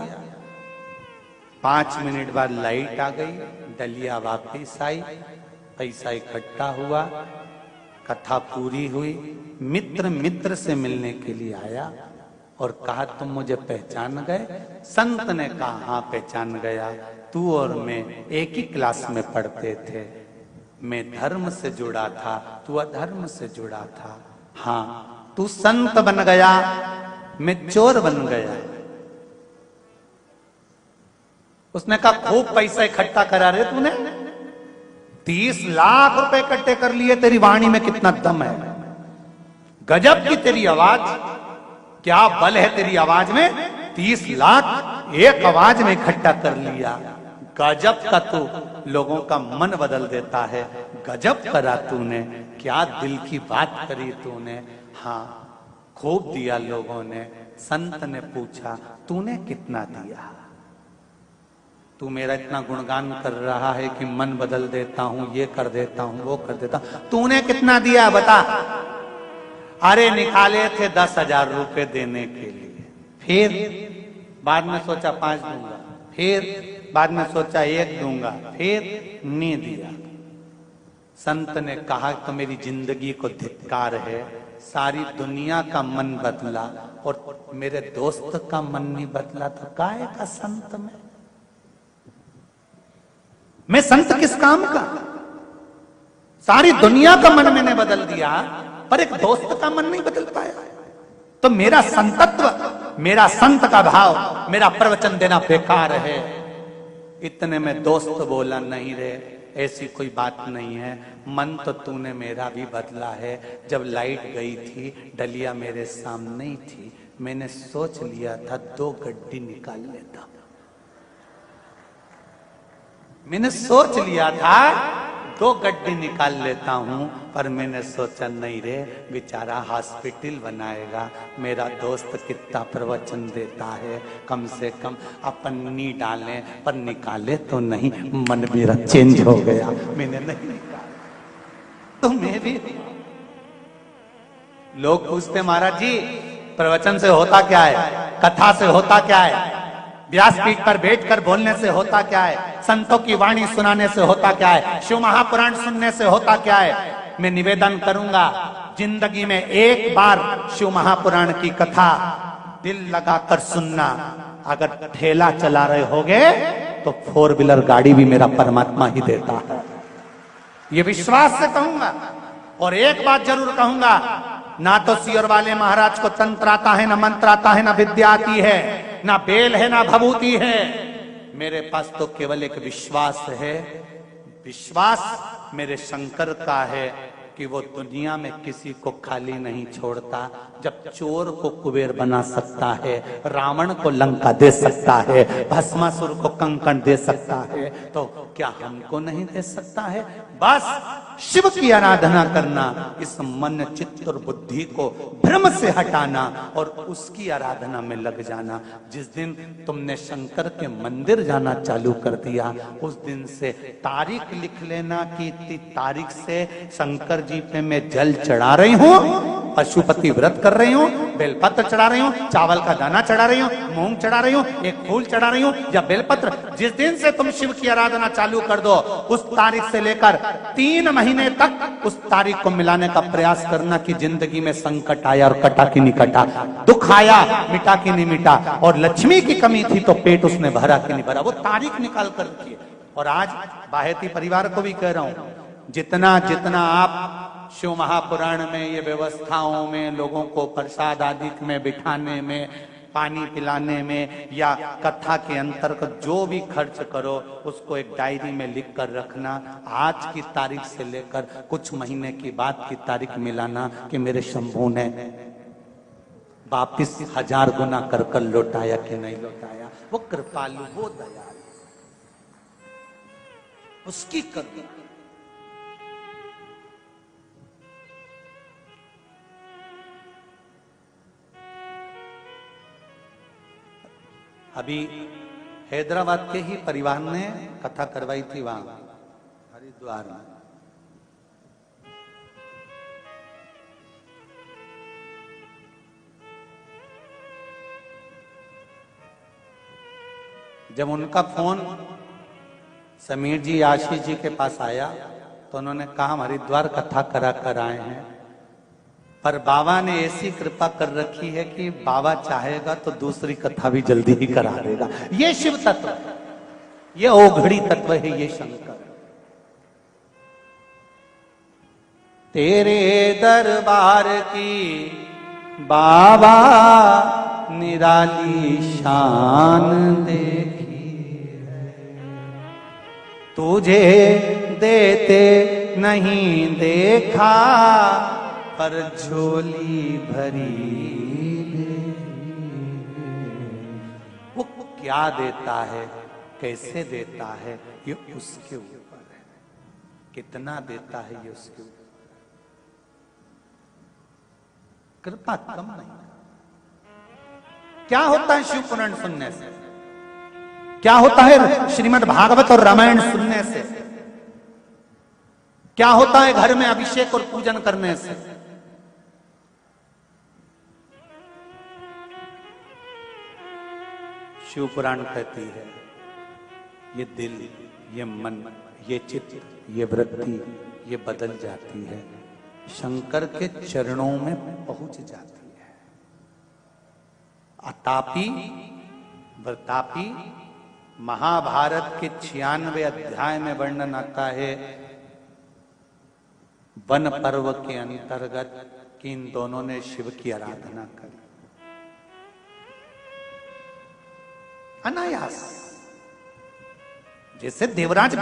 5 मिनट बाद लाइट आ गई, डलिया वापिस आई, पैसा इकट्ठा हुआ, कथा पूरी हुई। मित्र मित्र से मिलने के लिए आया और कहा तुम मुझे पहचान गए? संत ने कहा हाँ पहचान गया, तू और मैं एक ही क्लास में पढ़ते थे। मैं धर्म से जुड़ा था, तू अधर्म से जुड़ा था। हाँ, तू संत बन गया, मैं चोर बन गया। उसने कहा खूब पैसा इकट्ठा करा रे तूने, 30 लाख रुपए इकट्ठे कर लिए। तेरी वाणी में कितना दम है, गजब की तेरी आवाज, क्या बल है तेरी आवाज में। 30 लाख एक आवाज में इकट्ठा कर लिया। गजब का तू लोगों का मन बदल देता है, गजब करा तूने, क्या दिल की बात करी तूने। हाँ, खूब दिया लोगों ने। संत ने पूछा तूने कितना दिया? तू मेरा इतना गुणगान कर रहा है कि मन बदल देता हूं, ये कर देता हूं, वो कर देता हूं, तूने कितना दिया बता? अरे निकाले थे 10,000 रुपए देने के लिए। फिर बाद में सोचा 5 दूंगा, फिर बाद में सोचा 1 दूंगा, फिर नहीं दिया। संत ने कहा तो मेरी जिंदगी को धिक्कार है, सारी दुनिया का मन बदला और मेरे दोस्त का मन नहीं बदला, तो काहे का संत मैं संत किस काम का? सारी दुनिया का मन मैंने बदल दिया पर एक दोस्त का मन नहीं बदल पाया। तो मेरा संतत्व, मेरा संत का भाव, मेरा प्रवचन देना बेकार है। इतने में दोस्त बोला नहीं रे, ऐसी कोई बात नहीं है, मन तो तूने मेरा भी बदला है। जब लाइट गई थी डलिया मेरे सामने ही थी, मैंने सोच लिया था 2 गड्डी निकाल लेता। मैंने सोच लिया था 2 गड्डी निकाल लेता हूं, पर मैंने सोचा नहीं रे, बेचारा हॉस्पिटल बनाएगा, मेरा दोस्त कितना प्रवचन देता है, कम से कम अपन नहीं डालें, पर निकाले तो नहीं। मन मेरा चेंज हो गया, मैंने नहीं निकाला। तो मैं भी, लोग पूछते महाराज जी प्रवचन से होता क्या है, कथा से होता क्या है, व्यासपीठ पर बैठकर बोलने से होता क्या है, संतों की वाणी सुनाने से होता क्या है, शिव महापुराण सुनने से होता क्या है। मैं निवेदन करूंगा, जिंदगी में एक बार शिव महापुराण की कथा दिल लगाकर सुनना। अगर ठेला चला रहे होगे तो 4 व्हीलर गाड़ी भी मेरा परमात्मा ही देता है, ये विश्वास से कहूंगा। और एक बात जरूर कहूंगा, ना तो सियर वाले महाराज को तंत्र आता है, ना मंत्र आता है, ना विद्या आती है, ना बेल है, ना भभूति है। मेरे पास तो केवल एक विश्वास है। विश्वास मेरे शंकर का है कि वो दुनिया में किसी को खाली नहीं छोड़ता। जब चोर को कुबेर बना सकता है, रावण को लंका दे सकता है, भस्मासुर को कंकण दे सकता है, तो क्या हमको नहीं दे सकता है? बस शिव की आराधना करना, इस मन चित्त और बुद्धि को भ्रम से हटाना और उसकी आराधना में लग जाना। जिस दिन तुमने शंकर के मंदिर जाना चालू कर दिया, उस दिन से तारीख लिख लेना कि इतनी तारीख से शंकर जी पे मैं जल चढ़ा रही हूँ, पशुपति व्रत कर रही हूँ, बेलपत्र चढ़ा रही हूँ, चावल का दाना चढ़ा रही हूँ, मूंग चढ़ा रही हूँ, एक फूल चढ़ा रही हूँ या बेलपत्र। जिस दिन से तुम शिव की आराधना चालू कर दो, उस तारीख से लेकर 3 महीने तक उस तारीख को मिलाने का प्रयास करना कि जिंदगी में संकट आया और कटा कि नहीं कटा, दुख आया मिटा कि नहीं मिटा, और लक्ष्मी की कमी थी तो पेट उसने भरा कि नहीं भरा, वो तारीख निकाल कर रखिए। और आज बाहेती परिवार को भी कह रहा हूं, जितना जितना आप शिव महापुराण में ये व्यवस्थाओं में, लोगों को प्रसाद आदि में बिठाने में, पानी पिलाने में या कथा के अंतर्गत जो भी खर्च करो, उसको एक डायरी में लिख कर रखना। आज की तारीख से लेकर कुछ महीने की बाद की तारीख मिलाना कि मेरे शंभू ने वापिस 1000 गुना कर लौटाया कि नहीं लौटाया। वो कृपालु, वो दयालु, उसकी करुणा। अभी हैदराबाद के ही परिवार ने कथा करवाई थी वहां हरिद्वार में। जब उनका फोन समीर जी, आशीष जी के पास आया तो उन्होंने कहा हम हरिद्वार कथा करा कर आए हैं, पर बाबा ने ऐसी कृपा कर रखी है कि बाबा चाहेगा तो दूसरी कथा भी जल्दी ही करा देगा। ये शिव तत्व, ये ओघड़ी तत्व है, ये शंकर। तेरे दरबार की बाबा निराली शान देखी है, तुझे देते नहीं देखा पर झोली भरी। वो क्या देता है, कैसे देता है, ये उसके ऊपर है। कितना देता है ये उसके ऊपर। कृपा कम नहीं। क्या होता है शिव पुराण सुनने से, क्या होता है श्रीमद् भागवत और रामायण सुनने से, क्या होता है घर में अभिषेक और पूजन करने से। शिव पुराण कहती है ये दिल, ये मन, ये चित्त, ये वृत्ति, ये बदल जाती है, शंकर के चरणों में पहुंच जाती है। अतापी वृतापी महाभारत के 96 अध्याय में वर्णन आता है वन पर्व के अंतर्गत कि इन दोनों ने शिव की आराधना करी अनायास। जैसे देवराज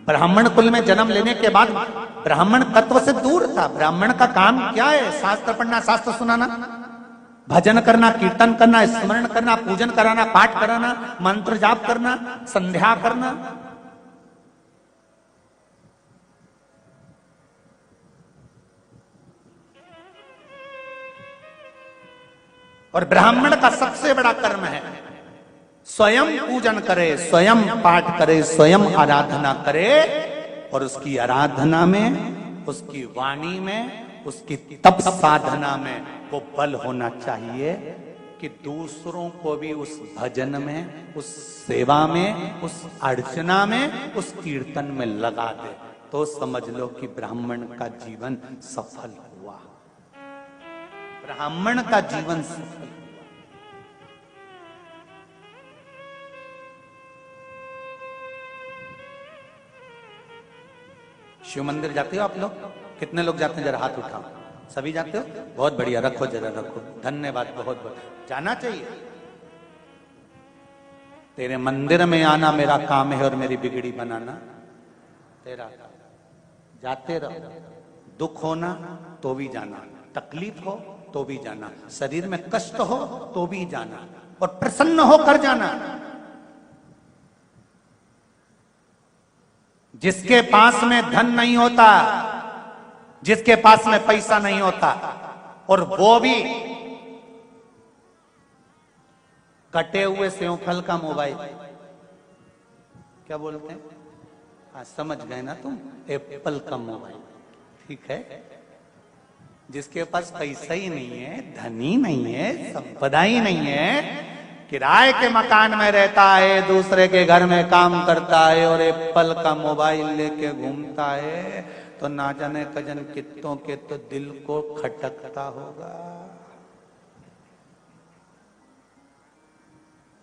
ब्राह्मण कुल में जन्म लेने के बाद ब्राह्मण तत्व से दूर था। ब्राह्मण का काम क्या है? शास्त्र पढ़ना, शास्त्र सुनाना, भजन करना, कीर्तन करना, स्मरण करना, पूजन कराना, पाठ कराना, मंत्र जाप करना, संध्या करना। और ब्राह्मण का सबसे बड़ा कर्म है स्वयं पूजन करे, स्वयं पाठ करे, स्वयं आराधना करे, और उसकी आराधना में, उसकी वाणी में, उसकी तप साधना में वो बल होना चाहिए कि दूसरों को भी उस भजन में, उस सेवा में, उस अर्चना में, उस कीर्तन में लगा दे। तो समझ लो कि ब्राह्मण का जीवन सफल हुआ, ब्राह्मण का जीवन सफल हुआ। शिव मंदिर जाते हो आप लोग? कितने लोग जाते हैं? जरा हाथ उठाओ। सभी जाते हो? बहुत बढ़िया, रखो जरा रखो, धन्यवाद, बहुत बहुत। जाना चाहिए। तेरे मंदिर में आना मेरा काम है और मेरी बिगड़ी बनाना तेरा काम। जाते रहो, दुख होना तो भी जाना, तकलीफ हो तो भी जाना, शरीर में कष्ट हो तो भी जाना, और प्रसन्न होकर जाना। जिसके पास में धन नहीं होता, जिसके पास में पैसा नहीं होता, और वो भी कटे हुए सेवफल का मोबाइल, क्या बोलते हैं, हाँ समझ गए ना तुम, एप्पल का मोबाइल, ठीक है। जिसके पास पैसा ही नहीं है, धन ही नहीं है, संपदा ही नहीं है, किराए के मकान में रहता है, दूसरे के घर में काम करता है और एप्पल का मोबाइल लेके घूमता है, तो ना जाने कजन कित्तों के तो दिल को खटकता होगा।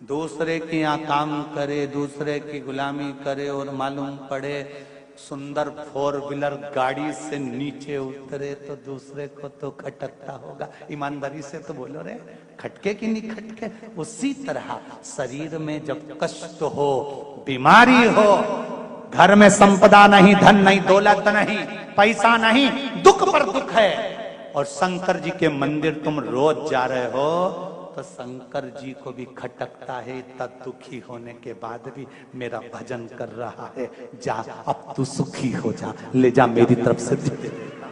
दूसरे के यहाँ काम करे, दूसरे की गुलामी करे, और मालूम पड़े सुंदर 4 व्हीलर गाड़ी से नीचे उतरे तो दूसरे को तो खटकता होगा। ईमानदारी से तो बोलो रे, खटके कि नहीं खटके? उसी तरह शरीर में जब कष्ट हो, बीमारी हो, घर में संपदा नहीं, धन नहीं, दौलत नहीं, पैसा नहीं, दुख पर दुख है, और शंकर जी के मंदिर तुम रोज जा रहे हो, तो शंकर जी को भी खटकता है, इतना दुखी होने के बाद भी मेरा भजन कर रहा है, जा अब तू सुखी हो जा, ले जा मेरी तरफ से दे देता।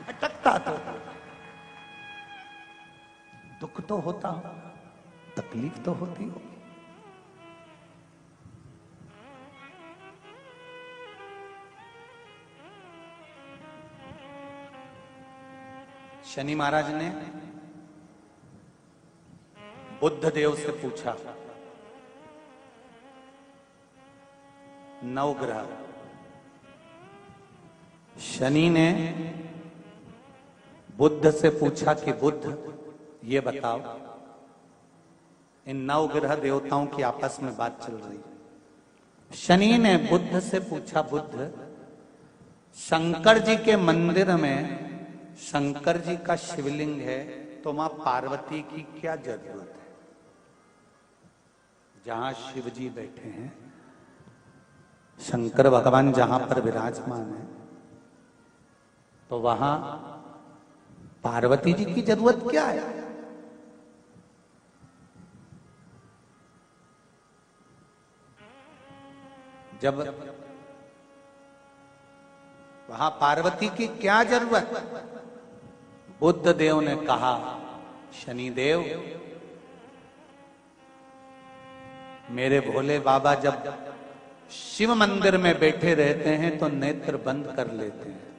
खटकता तो दुख तो होता हो, तकलीफ तो होती हो। शनि महाराज ने बुद्ध देव से पूछा, नवग्रह, शनि ने बुद्ध से पूछा कि बुद्ध ये बताओ, इन नवग्रह देवताओं की आपस में बात चल रही है। शनि ने बुद्ध से पूछा, बुद्ध शंकर जी के मंदिर में शंकर जी का शिवलिंग है, तो मां पार्वती की क्या जरूरत है? जहां शिव जी बैठे हैं, शंकर भगवान जहां पर विराजमान है, तो वहां पार्वती जी की जरूरत क्या है? जब वहां पार्वती की क्या जरूरत? बुद्ध देव ने कहा, शनिदेव, मेरे भोले बाबा जब शिव मंदिर में बैठे रहते हैं तो नेत्र बंद कर लेते हैं।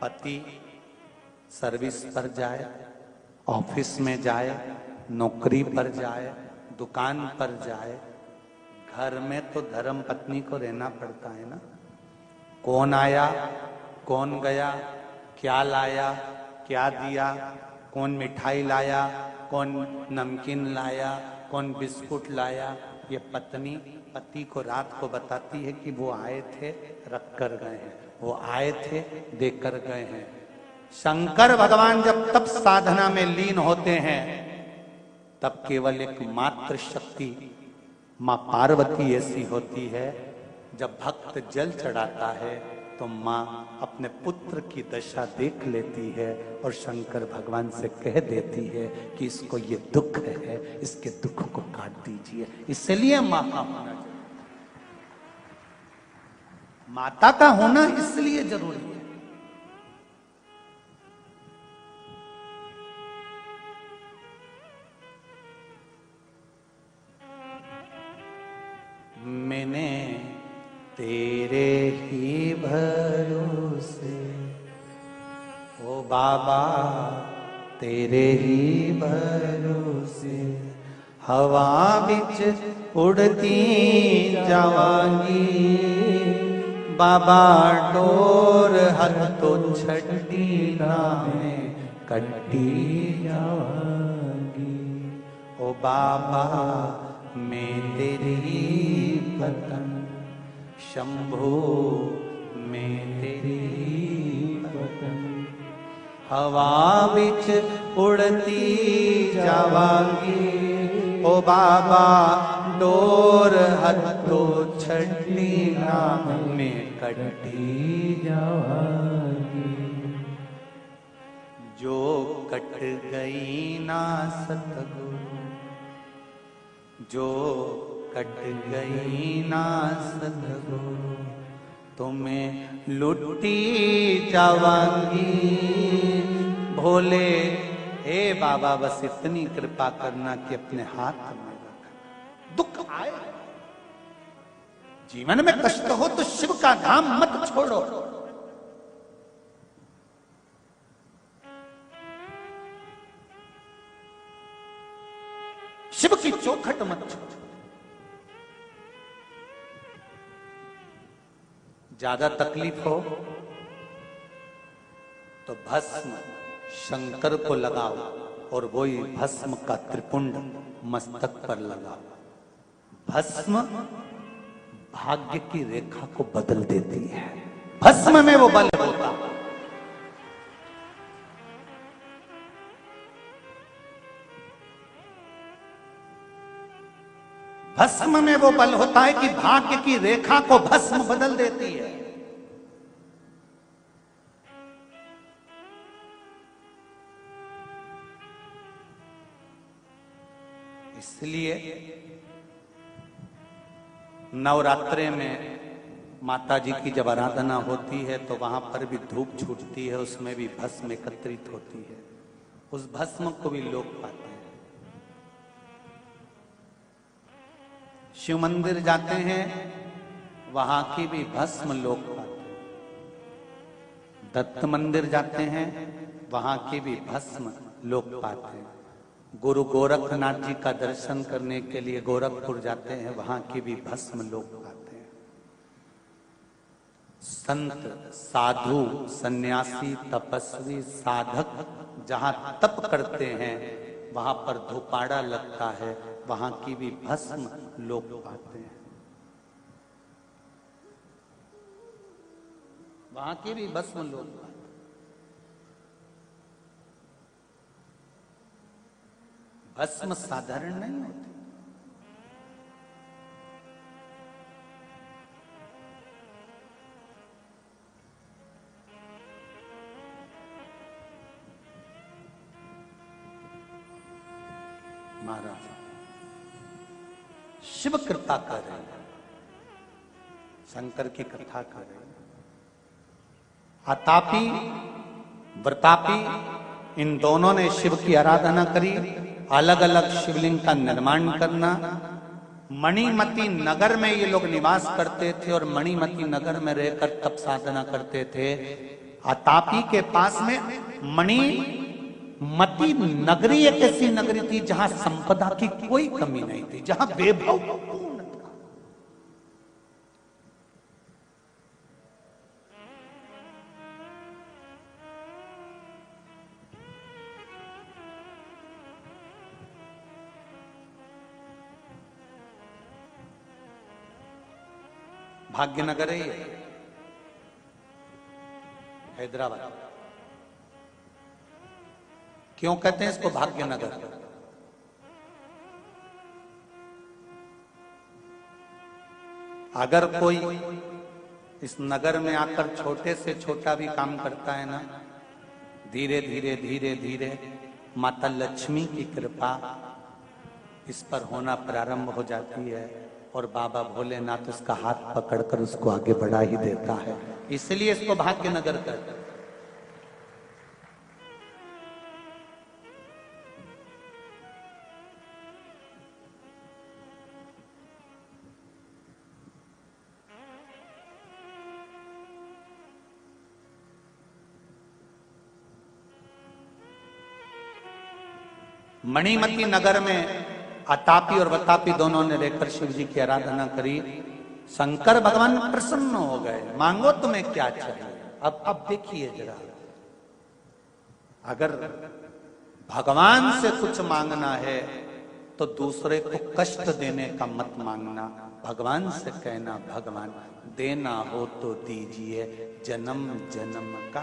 पति सर्विस पर जाए, ऑफिस में जाए, नौकरी पर जाए, दुकान पर जाए, घर में तो धर्म पत्नी को रहना पड़ता है ना। कौन आया, कौन गया, क्या लाया, क्या दिया, कौन मिठाई लाया, कौन नमकीन लाया, कौन बिस्कुट लाया, ये पत्नी पति को रात को बताती है कि वो आए थे, रख कर गए हैं, वो आए थे, देकर गए हैं। शंकर भगवान जब तप साधना में लीन होते हैं, तब केवल एक मात्र शक्ति मां पार्वती ऐसी होती है, जब भक्त जल चढ़ाता है तो मां अपने पुत्र की दशा देख लेती है और शंकर भगवान से कह देती है कि इसको ये दुख है, इसके दुख को काट दीजिए। इसलिए मां का होना जरूरी, माता का होना इसलिए जरूरी है। मैंने तेरे ही भरोसे, ओ बाबा तेरे ही भरोसे, हवा बिच उड़ती जावांगी, बाबा डोर हथ तो छड़ी ना मैं कट्टी जावांगी, ओ बाबा मैं तेरी पतंग, शंभो मैं तेरी पतंग, हवा बिच उड़ती जावांगी, ओ बाबा डोर हथो छड़ी ना मैं कटी जावांगी, जो कट गई ना सतगुरु, जो कट गई ना सतगुरु, तुम्हें लुटी जावांगी, भोले हे बाबा बस इतनी कृपा करना कि अपने हाथ में रखना। दुख आए, जीवन में कष्ट हो तो शिव का नाम मत छोड़ो, शिव की चौखट मत छोड़ो। ज्यादा तकलीफ हो तो भस्म शंकर को लगाओ और वही भस्म का त्रिपुंड मस्तक पर लगाओ। भस्म भाग्य की रेखा को बदल देती है, भस्म में वो बल होता है। भस्म में वो बल होता है कि भाग्य की रेखा को भस्म बदल देती है। इसलिए नवरात्रे में माता जी की जब आराधना होती है तो वहां पर भी धूप छूटती है, उसमें भी भस्म एकत्रित होती है, उस भस्म को भी लोग पाते हैं। शिव मंदिर जाते हैं, वहां की भी भस्म लोग पाते हैं। दत्त मंदिर जाते हैं, वहां की भी भस्म लोग पाते हैं। गुरु गोरखनाथ जी का दर्शन करने के लिए गोरखपुर जाते हैं, वहां की भी भस्म लोग पाते हैं। संत साधु सन्यासी तपस्वी साधक जहां तप करते हैं वहां पर धूपाड़ा लगता है, वहां की भी भस्म लोग पाते हैं, वहां की भी भस्म लोग पाते हैं। भस्म साधारण नहीं होती। महाराज शिव कृपा कर रहे हैं, शंकर की कथा कर रहे हैं। आतापी व्रतापी इन दोनों ने शिव की आराधना करी। अलग अलग शिवलिंग का निर्माण करना। मणिमती नगर में ये लोग निवास करते थे और मणिमती नगर में रहकर तप साधना करते थे। आतापी के पास में मणिमती नगरी एक ऐसी नगरी थी जहां संपदा की कोई कमी नहीं थी, जहां वैभव पूर्ण था। भाग्यनगर है ये, हैदराबाद। क्यों कहते हैं इसको भाग्यनगर? अगर कोई इस नगर में आकर छोटे से छोटा भी काम करता है ना, धीरे धीरे धीरे धीरे माता लक्ष्मी की कृपा इस पर होना प्रारंभ हो जाती है और बाबा भोलेनाथ उसका हाथ पकड़कर उसको आगे बढ़ा ही देता है। इसलिए इसको भाग्यनगर कहते हैं। मणिमती नगर में अतापी और वतापी दोनों ने रहकर शिव जी की आराधना करी। शंकर भगवान प्रसन्न हो गए, मांगो तुम्हें क्या चाहिए। अब देखिए जरा, अगर भगवान से कुछ मांगना है तो दूसरे को कष्ट देने का मत मांगना। भगवान से कहना, भगवान देना हो तो दीजिए जन्म जन्म का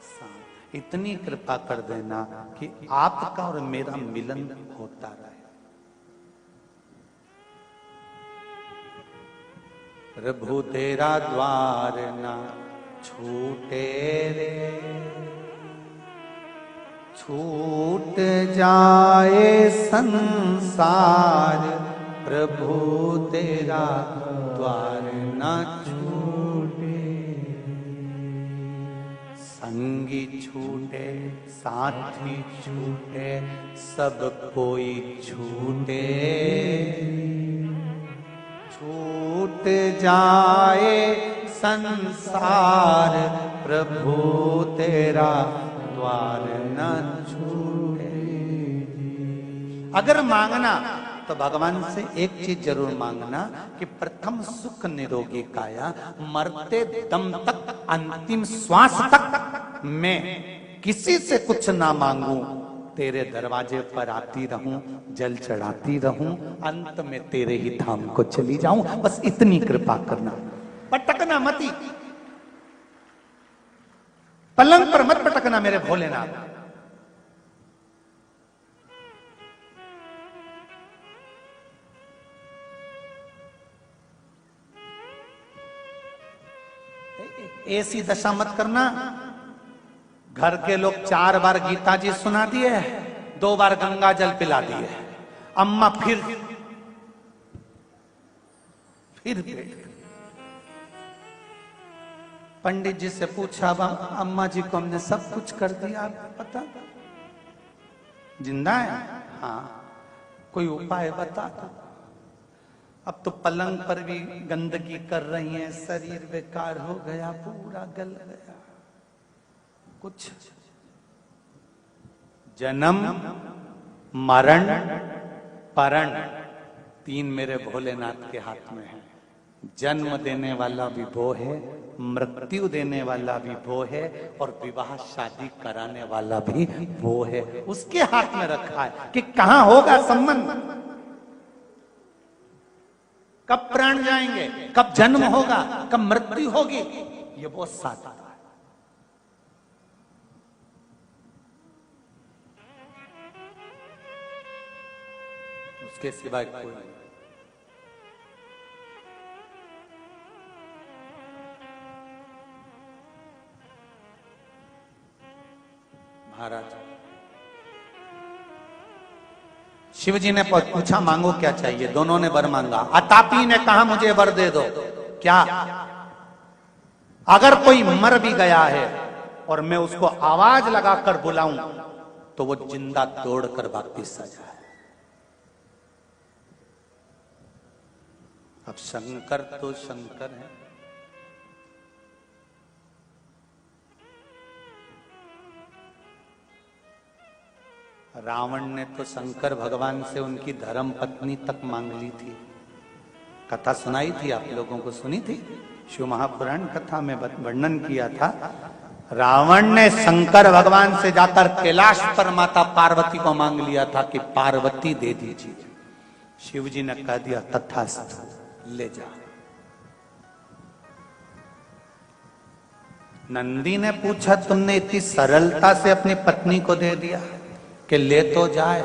साथ। इतनी कृपा कर देना कि आपका और मेरा मिलन होता रहे। प्रभु तेरा द्वार ना छूटे रे, छूट जाए संसार। प्रभु तेरा द्वार न छूटे, संगी छूटे साथी छूटे सब कोई छूटे। छूट जाए संसार प्रभु तेरा द्वार न छूटे। अगर मांगना तो भगवान से एक चीज जरूर मांगना कि प्रथम सुख निरोगी काया, मरते दम तक अंतिम श्वास तक मैं किसी से कुछ ना मांगू, तेरे दरवाजे पर आती रहूं, जल चढ़ाती रहूं, अंत में तेरे ही धाम को चली जाऊं। बस इतनी कृपा करना, पटकना मती, पलंग पर मत पटकना मेरे भोलेनाथ। ऐसी दशा मत करना। घर के लोग 4 बार गीता जी सुना दिए, 2 बार गंगा जल पिला दिए, अम्मा फिर पंडित जी से पूछा, अम्मा जी को हमने सब कुछ कर दिया, पता जिंदा है? हाँ, कोई उपाय बता दो। अब तो पलंग पर भी गंदगी कर रही हैं, शरीर बेकार हो गया, पूरा गल गया। कुछ जन्म मरण परण 3 मेरे भोलेनाथ के हाथ में है। जन्म देने वाला भी वो है, मृत्यु देने वाला भी वो है, और विवाह शादी कराने वाला भी वो है। उसके हाथ में रखा है कि कहां होगा संबंध, कब प्राण जाएंगे, कब जन्म होगा, कब मृत्यु होगी, ये बहुत साथ है। उसके सिवाय कोई नहीं। महाराज शिव जी ने पूछा मांगो क्या चाहिए, दोनों ने वर मांगा। अतापी ने कहा मुझे वर दे दो। क्या? अगर कोई मर भी गया है और मैं उसको आवाज लगाकर बुलाऊं तो वो जिंदा दौड़कर वापिस आ जाए। अब शंकर तो शंकर है, रावण ने तो शंकर भगवान से उनकी धर्म पत्नी तक मांग ली थी। कथा सुनाई थी, आप लोगों को सुनी थी, शिव महापुराण कथा में वर्णन किया था। रावण ने शंकर भगवान से जाकर कैलाश पर माता पार्वती को मांग लिया था कि पार्वती दे दीजिए। शिव जी ने कह दिया तथास्तु, ले जा। नंदी ने पूछा तुमने इतनी सरलता से अपनी पत्नी को दे दिया कि ले तो जाए,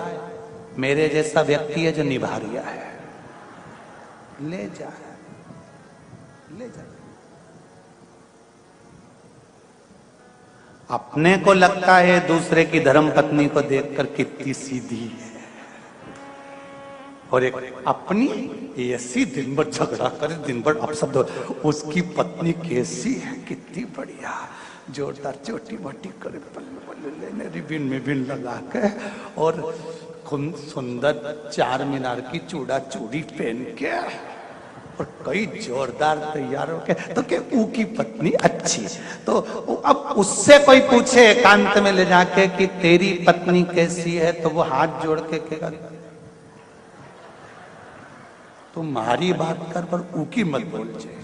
मेरे जैसा व्यक्ति है जो निभा रिया है, ले जा, ले जा। अपने को लगता है दूसरे की धर्म पत्नी को देखकर कितनी सीधी है, और एक अपनी ऐसी दिन भर झगड़ा करे, दिन भर अपशब्द, उसकी पत्नी कैसी है, कितनी बढ़िया, जोरदार चोटी मोटी करे, पल्लू पल्लू लेने रिबिन में बिन लगा के, और सुंदर 4 मीनार की चूड़ा चूड़ी पहन के, और कई जोरदार तैयार हो के तो के ऊ की पत्नी अच्छी है। तो अब उससे कोई पूछे एकांत में ले जाके कि तेरी पत्नी कैसी है, तो वो हाथ जोड़ के कहेगा तुम्हारी बात कर पर ऊ की मत बोल जाए,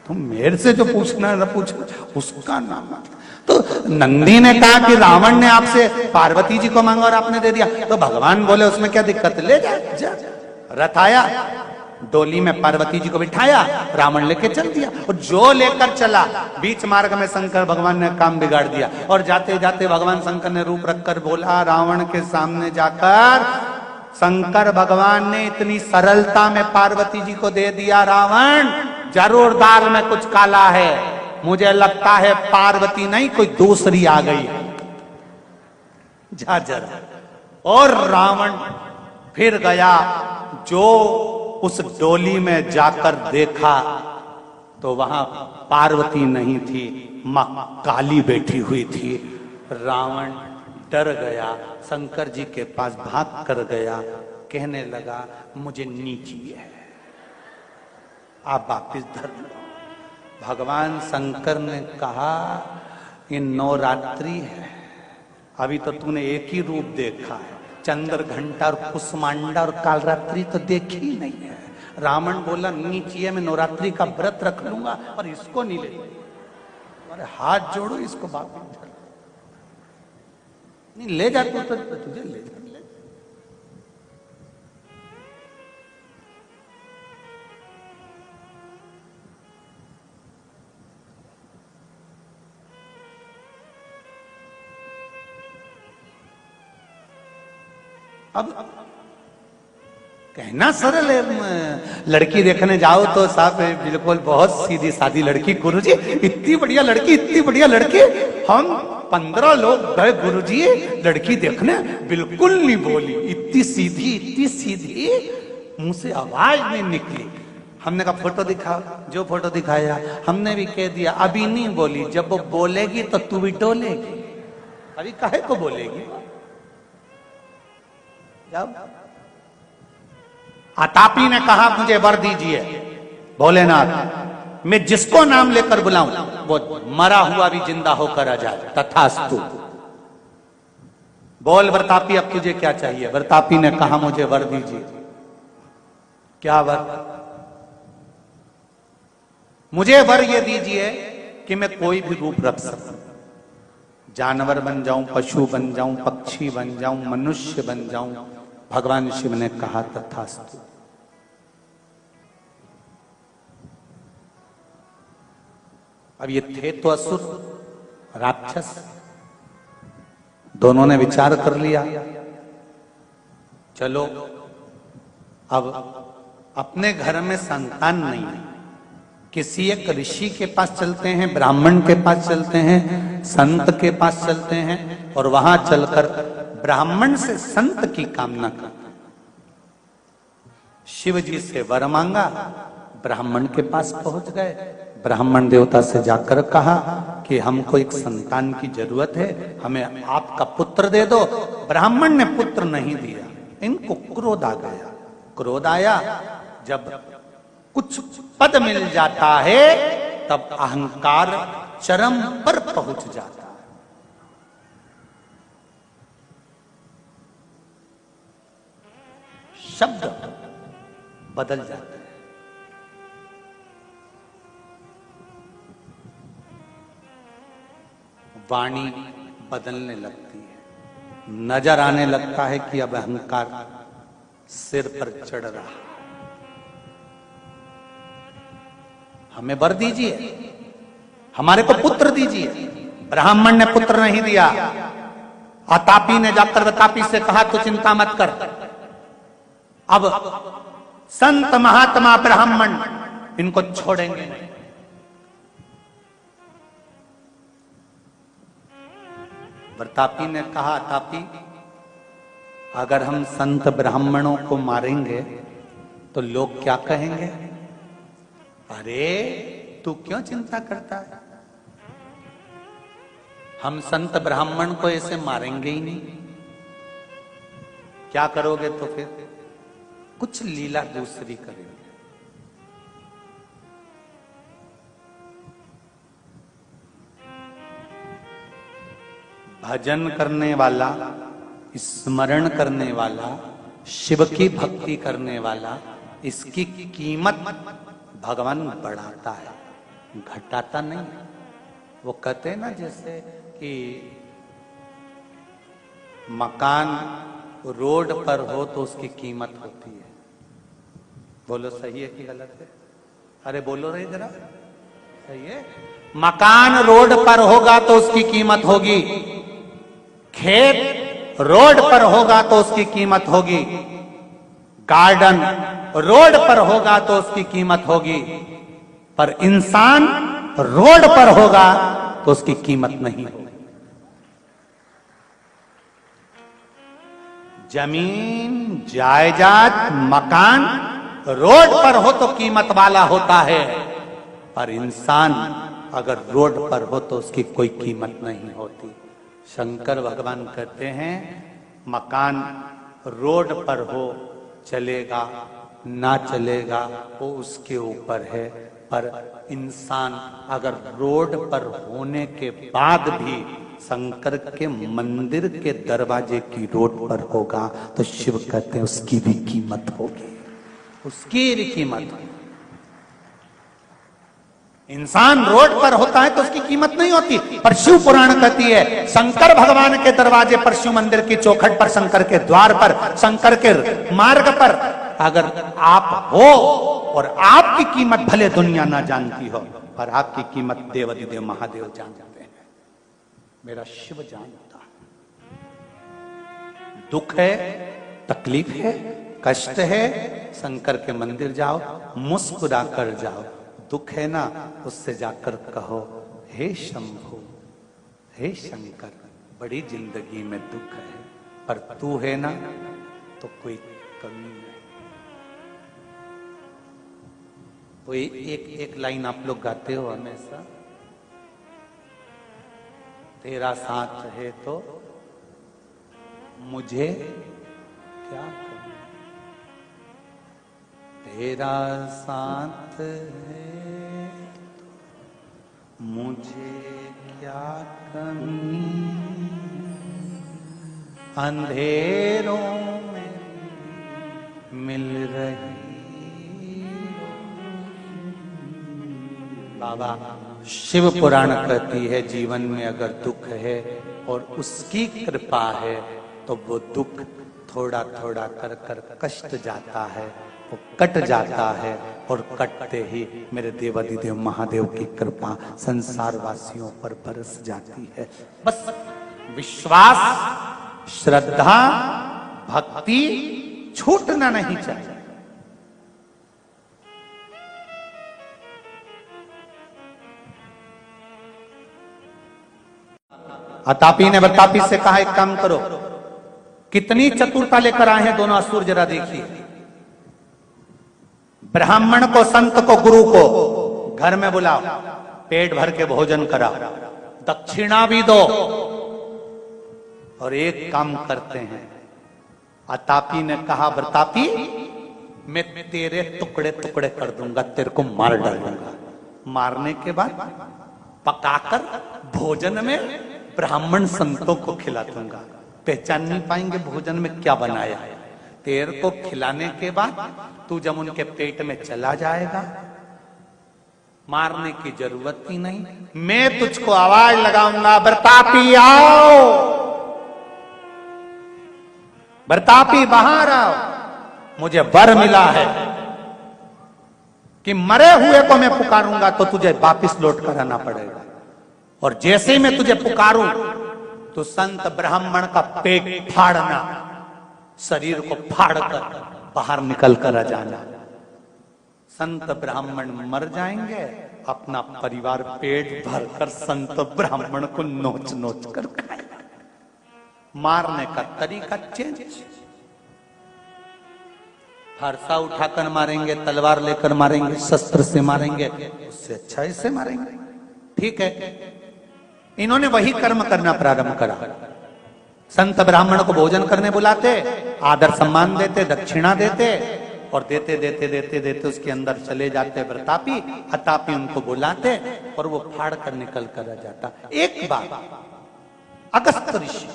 तुम मेरे से जो पूछना है ना पूछो, उसका नाम मत। तो नंदी ने कहा कि रावण ने आपसे पार्वती जी को मांगा और आपने दे दिया, तो भगवान बोले उसमें क्या दिक्कत, ले जा। रथ आया, डोली में पार्वती जी को बिठाया, रावण लेके चल दिया। और जो लेकर चला, बीच मार्ग में शंकर भगवान ने काम बिगाड़ दिया। और जाते जाते भगवान शंकर ने रूप रखकर बोला, रावण के सामने जाकर शंकर भगवान ने इतनी सरलता में पार्वती जी को दे दिया, रावण जरूर दाल में कुछ काला है, मुझे लगता है पार्वती नहीं कोई दूसरी आ गई है, जा जरा। और रावण फिर गया, जो उस डोली में जाकर देखा तो वहां पार्वती नहीं थी, मां काली बैठी हुई थी। रावण डर गया, शंकर जी के पास भाग कर गया, कहने लगा मुझे नीची है, आप वापिस धर लो। भगवान शंकर ने कहा ये नवरात्रि है, अभी तो तूने एक ही रूप देखा है, चंद्र घंटा और कुसमांडा और कालरात्रि तो देखी ही नहीं है। रावण बोला नीची है, मैं नवरात्रि का व्रत रख लूंगा और इसको नहीं ले, अरे हाथ जोड़ो इसको वापिस धर, नहीं ले जा तो तुझे ले जा। अब कहना सरल है, लड़की देखने जाओ तो साहब बिल्कुल बहुत सीधी सादी लड़की, गुरुजी इतनी बढ़िया लड़की, इतनी बढ़िया लड़की, हम 15 लोग गए गुरुजी लड़की देखने, बिल्कुल नहीं बोली, इतनी सीधी, मुंह से आवाज नहीं निकली। हमने कहा फोटो दिखाओ, जो फोटो दिखाया हमने भी कह दिया अभी नहीं बोली, जब वो बोलेगी तो तू भी डोलेगी, अभी काहे को बोलेगी। जब आतापी ने कहा मुझे वर दीजिए भोलेनाथ, मैं जिसको नाम लेकर बुलाऊं वो मरा हुआ भी जिंदा होकर आ जाए, तथास्तु। बोल वरतापी अब तुझे क्या चाहिए। वरतापी ने कहा मुझे वर दीजिए। क्या वर? मुझे वर ये दीजिए कि मैं कोई भी रूप रख सकूं, जानवर बन जाऊं, पशु बन जाऊं, पक्षी बन जाऊं, मनुष्य बन जाऊं। भगवान शिव ने कहा तथास्तु। अब ये थे तो असुर राक्षस, दोनों ने विचार कर लिया, चलो अब अपने घर में संतान नहीं है, किसी एक ऋषि के पास चलते हैं, ब्राह्मण के पास चलते हैं, संत के पास चलते हैं, और वहां चलकर ब्राह्मण से संत की कामना कर। शिव जी से वर मांगा, ब्राह्मण के पास पहुंच गए, ब्राह्मण देवता से जाकर कहा कि हमको एक संतान की जरूरत है, हमें आपका पुत्र दे दो। ब्राह्मण ने पुत्र नहीं दिया, इनको क्रोध आ गया। क्रोध आया, जब कुछ पद मिल जाता है तब अहंकार चरम पर पहुंच जाता है। शब्द बदल जाते हैं, वाणी बदलने लगती है, नजर आने लगता है कि अब अहंकार सिर पर चढ़ रहा। हमें वर दीजिए, हमारे को पुत्र दीजिए। ब्राह्मण ने पुत्र नहीं दिया। आतापी ने जाकर वतापी से कहा तो चिंता मत कर, अब संत महात्मा ब्राह्मण इनको छोड़ेंगे नहीं। वरतापी ने कहा तापी, अगर हम संत ब्राह्मणों को मारेंगे तो लोग क्या कहेंगे? अरे तू क्यों चिंता करता है, हम संत ब्राह्मण को ऐसे मारेंगे ही नहीं। क्या करोगे तो फिर? कुछ लीला दूसरी करेंगे। भजन करने वाला, स्मरण करने वाला, शिव की भक्ति करने वाला, इसकी कीमत भगवान बढ़ाता है, घटाता नहीं। वो कहते हैं ना जैसे कि मकान रोड पर हो तो उसकी कीमत होती है। बोलो सही है कि गलत है? अरे बोलो रे जरा, सही है। मकान रोड पर होगा तो उसकी कीमत होगी, खेत रोड पर होगा तो उसकी कीमत होगी, गार्डन रोड पर होगा तो उसकी कीमत होगी, पर इंसान रोड पर होगा तो उसकी कीमत नहीं होगी। जमीन, जायदाद, मकान रोड पर हो तो कीमत वाला होता है, पर इंसान अगर रोड पर हो तो उसकी कोई कीमत नहीं होती। शंकर भगवान कहते हैं मकान रोड पर हो चलेगा, ना चलेगा वो उसके ऊपर है, पर इंसान अगर रोड पर होने के बाद भी शंकर के मंदिर के दरवाजे की रोड पर होगा तो शिव कहते हैं उसकी भी कीमत होगी, उसकी भी कीमत होगी। इंसान रोड पर होता है तो उसकी कीमत नहीं होती, पर शिव पुराण कहती है शंकर भगवान के दरवाजे पर, शिव मंदिर की चौखट पर, शंकर के द्वार पर, शंकर के मार्ग पर अगर आप हो और आपकी कीमत भले दुनिया ना जानती हो, पर आपकी कीमत देवाधिदेव महादेव जानते हैं, मेरा शिव जानता। दुख है, तकलीफ है, कष्ट है, शंकर के मंदिर जाओ, मुस्कुरा कर जाओ। दुख है ना, उससे जाकर कहो हे शंभु, हे शंकर, बड़ी जिंदगी में दुख है, पर तू है ना तो कोई कमी नहीं। तो एक लाइन आप लोग गाते हो हमेशा, तेरा साथ है तो मुझे क्या कमी, तेरा साथ है तो मुझे क्या कमी, अंधेरों में मिल रही। बाबा शिव पुराण कहती है जीवन में अगर दुख है और उसकी कृपा है तो वो दुख थोड़ा थोड़ा कर कर कष्ट जाता है, वो कट जाता है, और कटते ही मेरे देवाधिदेव महादेव की कृपा संसार वासियों पर बरस जाती है। बस विश्वास, श्रद्धा, भक्ति छूटना नहीं चाहिए। अतापी ने बतापी से कहा एक काम करो, कितनी चतुरता लेकर आए हैं दोनों असुर, जरा देखिए। ब्राह्मण को, संत को, गुरु को घर में बुलाओ, पेट भर के भोजन कराओ, दक्षिणा भी दो, और एक काम करते हैं। अतापी ने कहा प्रतापी मैं तेरे टुकड़े टुकड़े कर दूंगा, तेरे को मार डालूंगा, मारने के बाद पकाकर भोजन में ब्राह्मण संतों को खिला दूंगा, पहचान नहीं पाएंगे भोजन में क्या बनाया है। तेरे को खिलाने के बाद तू जब उनके पेट में चला जाएगा, मारने की जरूरत ही नहीं, मैं तुझको आवाज लगाऊंगा, प्रतापी आओ, प्रतापी बाहर आओ। मुझे वर मिला है कि मरे हुए को मैं पुकारूंगा तो तुझे वापिस लौट कर आना पड़ेगा, और जैसे ही मैं तुझे पुकारूं तो संत ब्राह्मण का पेट फाड़ना, शरीर को फाड़कर बाहर निकल कर आ जाना। संत ब्राह्मण मर जाएंगे, अपना परिवार पेट भरकर संत ब्राह्मण को नोच नोच कर खाएगा। मारने का तरीका चेंज, फरसा उठाकर मारेंगे, तलवार लेकर मारेंगे, शस्त्र से मारेंगे, उससे अच्छा इससे मारेंगे। ठीक है, इन्होंने वही कर्म करना प्रारंभ करा। संत ब्राह्मण को भोजन करने बुलाते, आदर सम्मान देते, दक्षिणा देते, और देते देते देते देते उसके अंदर चले जाते प्रतापी। अतापी उनको बुलाते और वो फाड़ कर निकल कर आ जाता। एक बात, अगस्त ऋषि।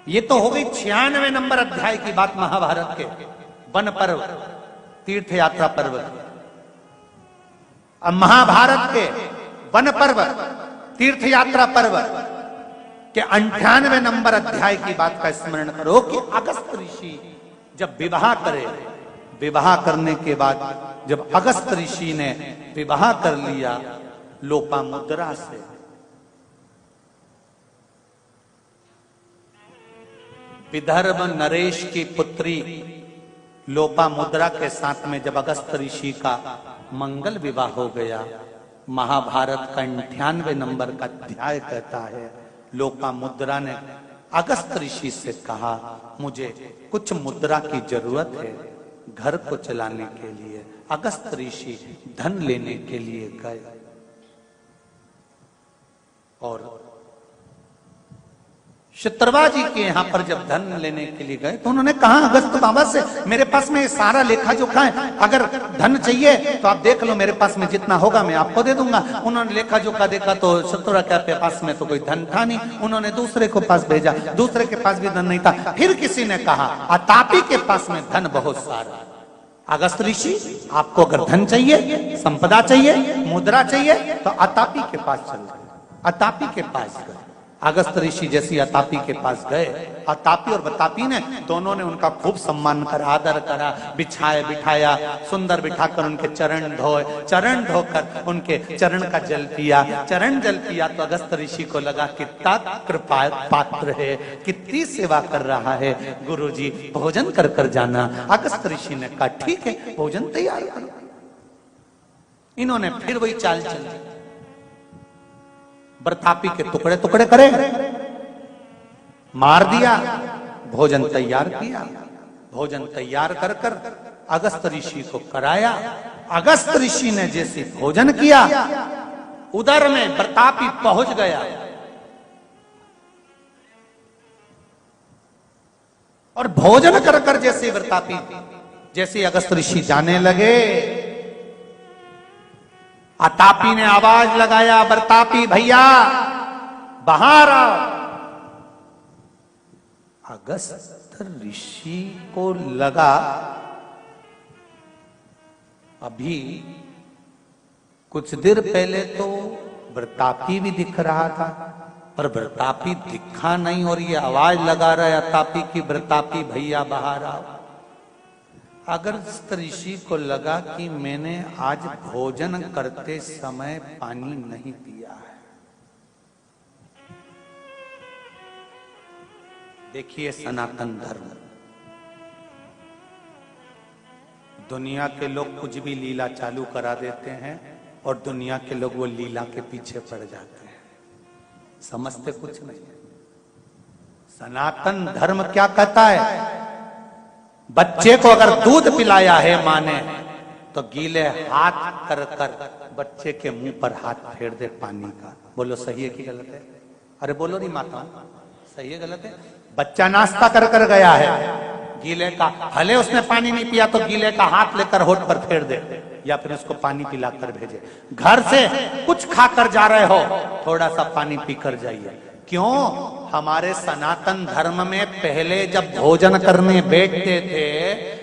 ये तो हो गई 96 नंबर अध्याय की बात महाभारत के वन पर्व तीर्थ यात्रा पर्व की। अब महाभारत के वन पर्व तीर्थ यात्रा पर्व के 98 नंबर अध्याय की बात का स्मरण करो कि अगस्त ऋषि जब विवाह करे, विवाह करने के बाद जब अगस्त ऋषि ने विवाह कर लिया लोपामुद्रा से, विदर्भ नरेश की पुत्री लोपामुद्रा के साथ में जब अगस्त ऋषि का मंगल विवाह हो गया, महाभारत का 98 नंबर का अध्याय कहता है लोपामुद्रा ने अगस्त ऋषि से कहा मुझे कुछ मुद्रा की जरूरत है घर को चलाने के लिए। अगस्त ऋषि धन लेने के लिए गए और शत्रवा जी के यहां पर जब धन लेने के लिए गए तो उन्होंने कहा अगस्त बाबा से मेरे पास में सारा लेखा जोखा है, अगर धन चाहिए तो आप देख लो, मेरे पास में जितना होगा मैं आपको दे दूंगा। उन्होंने लेखा जोखा देखा तो शत्रवा के पास में तो कोई धन था नहीं, उन्होंने दूसरे को पास भेजा, दूसरे के पास भी धन नहीं था। फिर किसी ने कहा अतापी के पास में धन बहुत सारा। अगस्त ऋषि आपको अगर धन चाहिए, संपदा चाहिए, मुद्रा चाहिए तो अतापी के पास चल गए। अतापी के पास गए। अगस्त ऋषि जैसी अतापी के पास गए, अतापी और बतापी ने दोनों ने उनका खूब सम्मान करा, आदर करा, बिछाया बिठाया, सुंदर बिठाकर उनके चरण धोए, चरण धोकर उनके चरण का जल पिया। चरण जल पिया तो अगस्त ऋषि को लगा कितना कृपा पात्र है, कितनी सेवा कर रहा है, गुरुजी भोजन कर कर जाना। अगस्त ऋषि ने कहा ठीक है भोजन तैयार करो। इन्होंने फिर वही चाल चली, प्रतापी के टुकड़े टुकड़े करे, मार दिया, भोजन तैयार किया। भोजन तैयार कर कर अगस्त ऋषि को कराया। अगस्त ऋषि ने जैसे भोजन किया उधर में प्रतापी पहुंच गया और भोजन कर कर जैसे प्रतापी जैसे अगस्त ऋषि जाने लगे, अतापी ने आवाज लगाया प्रतापी भैया बाहर आओ। अगस्त ऋषि को लगा अभी कुछ देर पहले तो प्रतापी भी दिख रहा था पर प्रतापी दिखा नहीं और ये आवाज लगा रहा है अतापी की प्रतापी भैया बाहर आओ। अगस्त ऋषि को लगा कि मैंने आज भोजन करते समय पानी नहीं पिया है। देखिए सनातन धर्म, दुनिया के लोग कुछ भी लीला चालू करा देते हैं और दुनिया के लोग वो लीला के पीछे पड़ जाते हैं, समझते कुछ नहीं। सनातन धर्म क्या कहता है, बच्चे को अगर दूध पिलाया है मां ने तो गीले हाथ कर कर बच्चे के मुंह पर हाथ फेर दे पानी का। बोलो सही है कि गलत है? अरे बोलो नहीं माता, सही है गलत है? बच्चा नाश्ता कर कर गया है, गीले का भले उसने पानी नहीं पिया तो गीले का हाथ लेकर होठ पर फेर दे या फिर उसको पानी पिलाकर भेजे। घर से कुछ खाकर जा रहे हो थोड़ा सा पानी पीकर जाइए। क्यों? हमारे सनातन धर्म में पहले जब भोजन करने बैठते थे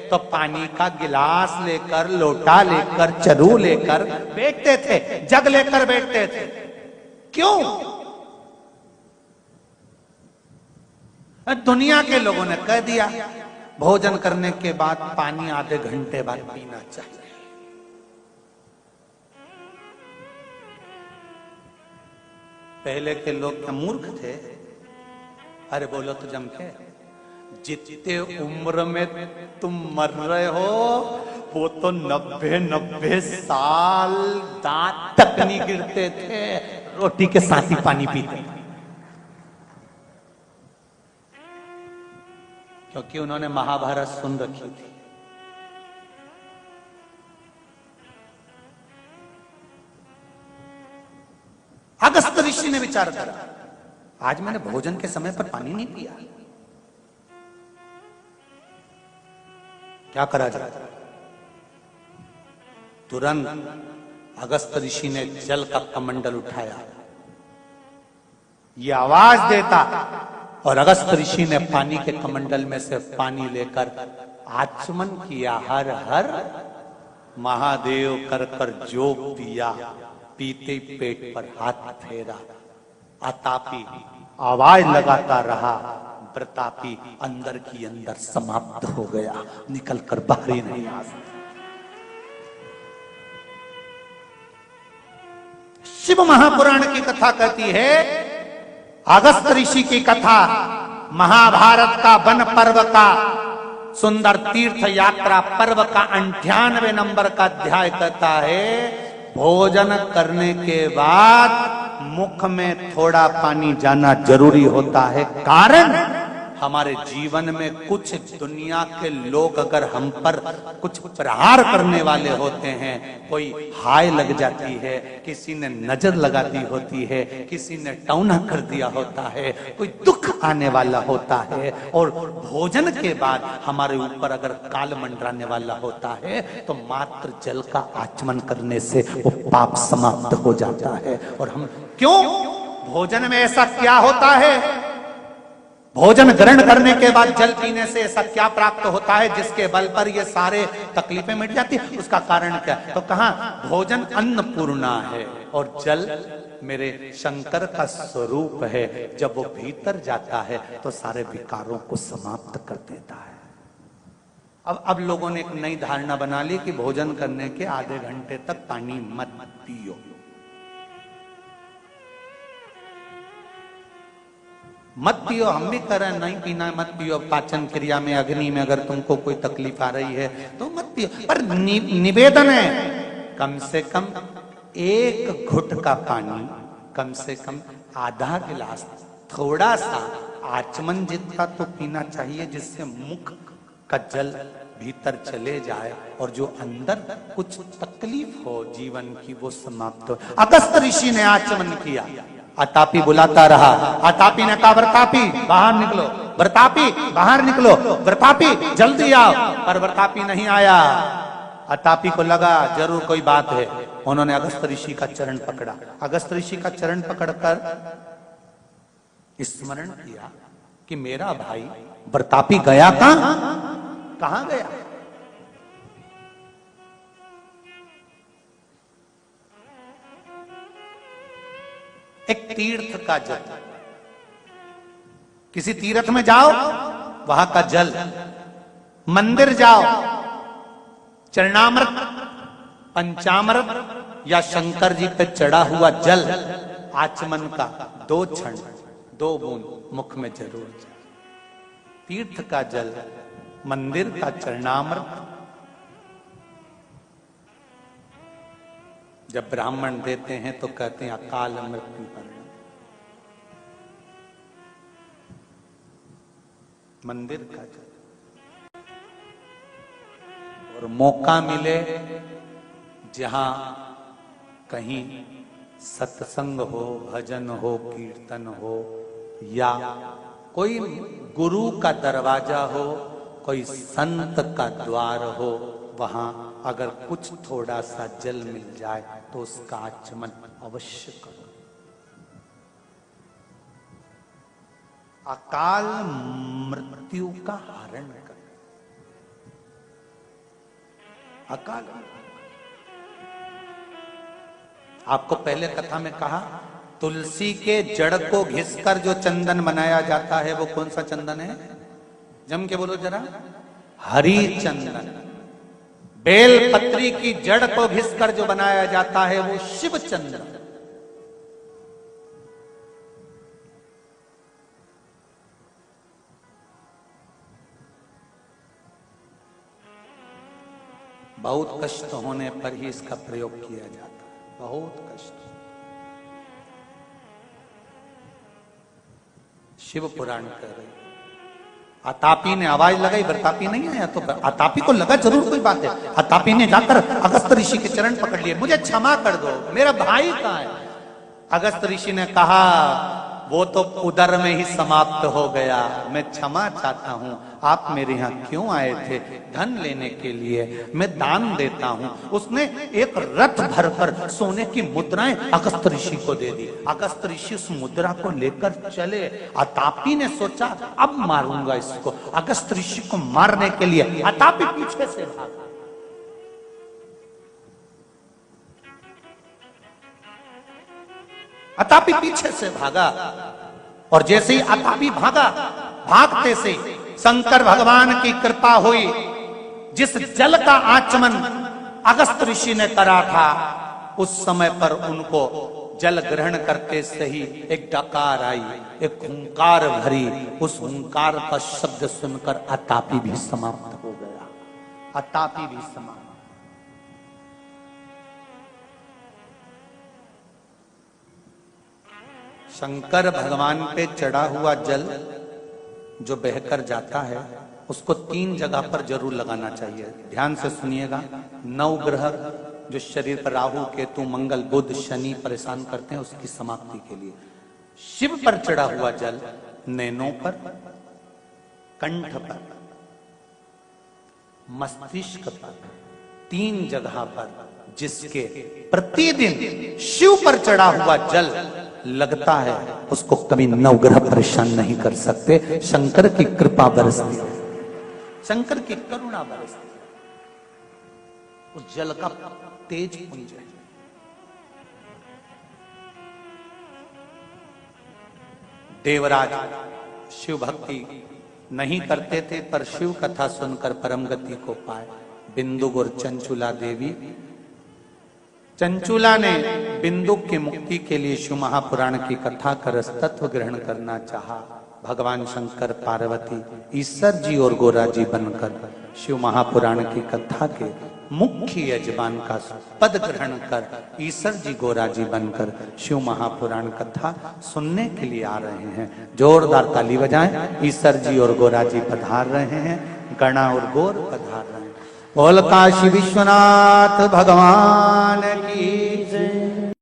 तो पानी का गिलास लेकर, लोटा लेकर, चरू लेकर बैठते थे, जग लेकर बैठते थे। क्यों? दुनिया के लोगों ने कह दिया भोजन करने के बाद पानी आधे घंटे बाद पीना चाहिए। पहले के लोग क्या मूर्ख थे? अरे बोलो तो जम के, जितने उम्र में तुम मर रहे हो वो तो 90 साल दांत तक नहीं गिरते थे, रोटी के साथ ही पानी पीते थे, क्योंकि उन्होंने महाभारत सुन रखी थी। अगस्त ऋषि ने विचार करा आज मैंने भोजन के समय पर पानी नहीं पिया, क्या करा जाए? तुरंत अगस्त ऋषि ने जल का कमंडल उठाया, ये आवाज देता, और अगस्त ऋषि ने पानी के कमंडल में से पानी लेकर आचमन किया, हर हर महादेव कर कर जोग दिया, पीते पेट पर हाथ फेरा, आतापी आवाज लगाता रहा, प्रतापी अंदर की अंदर समाप्त हो गया, निकल कर बाहर ही नहीं आ सकता। शिव महापुराण की कथा कहती है, अगस्त ऋषि की कथा महाभारत का वन पर्व का सुंदर तीर्थ यात्रा पर्व का 98 नंबर का अध्याय कहता है, भोजन करने के बाद मुख में थोड़ा पानी जाना जरूरी होता है। कारण हमारे जीवन में कुछ दुनिया के लोग अगर हम पर कुछ प्रहार करने वाले होते हैं, कोई हाय लग जाती है, किसी ने नजर लगा दी होती है, किसी ने टौना कर दिया होता है, कोई दुख आने वाला होता है, और भोजन के बाद हमारे ऊपर अगर काल मंडराने वाला होता है, तो मात्र जल का आचमन करने से वो पाप समाप्त हो जाता है। और हम क्यों, भोजन में ऐसा क्या होता है, भोजन ग्रहण करने के बाद जल पीने से ऐसा क्या प्राप्त होता है जिसके बल पर ये सारे तकलीफें मिट जाती है? उसका कारण क्या? तो कहा भोजन अन्नपूर्णा है और जल मेरे शंकर का स्वरूप है। जब वो भीतर जाता है तो सारे विकारों को समाप्त कर देता है। अब लोगों ने एक नई धारणा बना ली कि भोजन करने के आधे घंटे तक पानी मत पियो। मत पियो, हम भी कर रहे हैं, नहीं पीना मत पियो। पाचन क्रिया में, अग्नि में अगर तुमको कोई तकलीफ आ रही है तो मत पियो, पर निवेदन है कम से कम एक घुट का पानी, कम से कम आधा गिलास, थोड़ा सा आचमन जितना तो पीना चाहिए, जिससे मुख का जल भीतर चले जाए और जो अंदर कुछ तकलीफ हो जीवन की वो समाप्त हो। अगस्त ऋषि ने आचमन किया, अतापी बुलाता रहा। अतापी ने कहा, व्रतापी बाहर निकलो, व्रतापी बाहर निकलो, व्रतापी जल्दी आओ। पर व्रतापी नहीं आया। अतापी को लगा जरूर कोई बात है। उन्होंने अगस्त ऋषि का चरण पकड़ा। अगस्त ऋषि का चरण पकड़कर स्मरण किया कि मेरा भाई व्रतापी गया कहां गया? एक तीर्थ का जल, किसी तीर्थ में जाओ वहां का जल, मंदिर जाओ चरणामृत, पंचामृत या शंकर जी पे चढ़ा हुआ जल, आचमन का 2 क्षण 2 बूंद मुख में जरूर जाए। तीर्थ का जल, मंदिर का चरणामृत जब ब्राह्मण देते हैं तो कहते हैं अकाल मृत्यु पर। मंदिर का जल, और मौका मिले जहां कहीं सत्संग हो, भजन हो, कीर्तन हो, या कोई गुरु का दरवाजा हो, कोई संत का द्वार हो, वहां अगर कुछ थोड़ा सा जल मिल जाए तो उसका आचमन अवश्य करो। अकाल मृत्यु का हरण कर। अकाल, आपको पहले कथा में कहा, तुलसी के जड़ को घिसकर जो चंदन बनाया जाता है वो कौन सा चंदन है? जम के बोलो जरा। हरि चंदन। बेल पत्री की जड़ को घिसकर जो बनाया जाता है वो शिव चंदन। बहुत कष्ट होने पर ही इसका प्रयोग किया जाता है, बहुत कष्ट। शिव पुराण कह रहे, अतापी ने आवाज लगाई, व्रतापी नहीं आया, तो अतापी को लगा जरूर कोई बात है। अतापी ने जाकर अगस्त ऋषि के चरण पकड़ लिए, मुझे क्षमा कर दो, मेरा भाई कहां है? अगस्त ऋषि ने कहा, वो तो उदर में ही समाप्त हो गया। मैं क्षमा चाहता हूँ, आप मेरे यहाँ क्यों आए थे? धन लेने के लिए, मैं दान देता हूँ। उसने एक रथ भरकर सोने की मुद्राएं अगस्त्य ऋषि को दे दी। अगस्त्य ऋषि उस मुद्रा को लेकर चले। अतापी ने सोचा अब मारूंगा इसको। अगस्त्य ऋषि को मारने के लिए अतापी पीछे से भागा। अतापी पीछे से भागा और जैसे ही अतापी भागा, भागते से शंकर भगवान की कृपा हुई। जिस जल का आचमन अगस्त्य ऋषि ने करा था, उस समय पर उनको जल ग्रहण करते से ही एक डकार आई, एक हुंकार भरी। उस हुंकार का शब्द सुनकर अतापी भी समाप्त हो गया। अतापी भी समाप्त। शंकर भगवान पे चढ़ा हुआ जल जो बहकर जाता है, उसको 3 जगह पर जरूर लगाना चाहिए। ध्यान से सुनिएगा। 9 ग्रह जो शरीर पर राहु, केतु, मंगल, बुध, शनि परेशान करते हैं, उसकी समाप्ति के लिए शिव पर चढ़ा हुआ जल नैनों पर, कंठ पर, मस्तिष्क पर, 3 जगह पर, जिसके प्रतिदिन शिव पर चढ़ा हुआ जल लगता है, उसको कभी 9 ग्रह परेशान नहीं कर सकते। शंकर की कृपा बरसती है, शंकर की करुणा बरसती है। उस जल का तेज पुंज है। देवराज शिव भक्ति नहीं करते थे, पर शिव कथा सुनकर परम गति को पाए। बिंदु और चंचुला देवी, चंचुला ने बिंदु की मुक्ति के लिए शिव महापुराण की कथा कर तत्व ग्रहण करना चाहा। भगवान शंकर, पार्वती, ईश्वर जी और गोरा जी बनकर शिव महापुराण की कथा के मुख्य यजमान का पद ग्रहण कर ईश्वर जी गोरा जी बनकर शिव महापुराण कथा सुनने के लिए आ रहे हैं। जोरदार ताली बजाएं। ईश्वर जी और गोरा जी पधार रहे हैं, गणा और गौर पधार रहे हैं। बोल काशी विश्वनाथ भगवान की।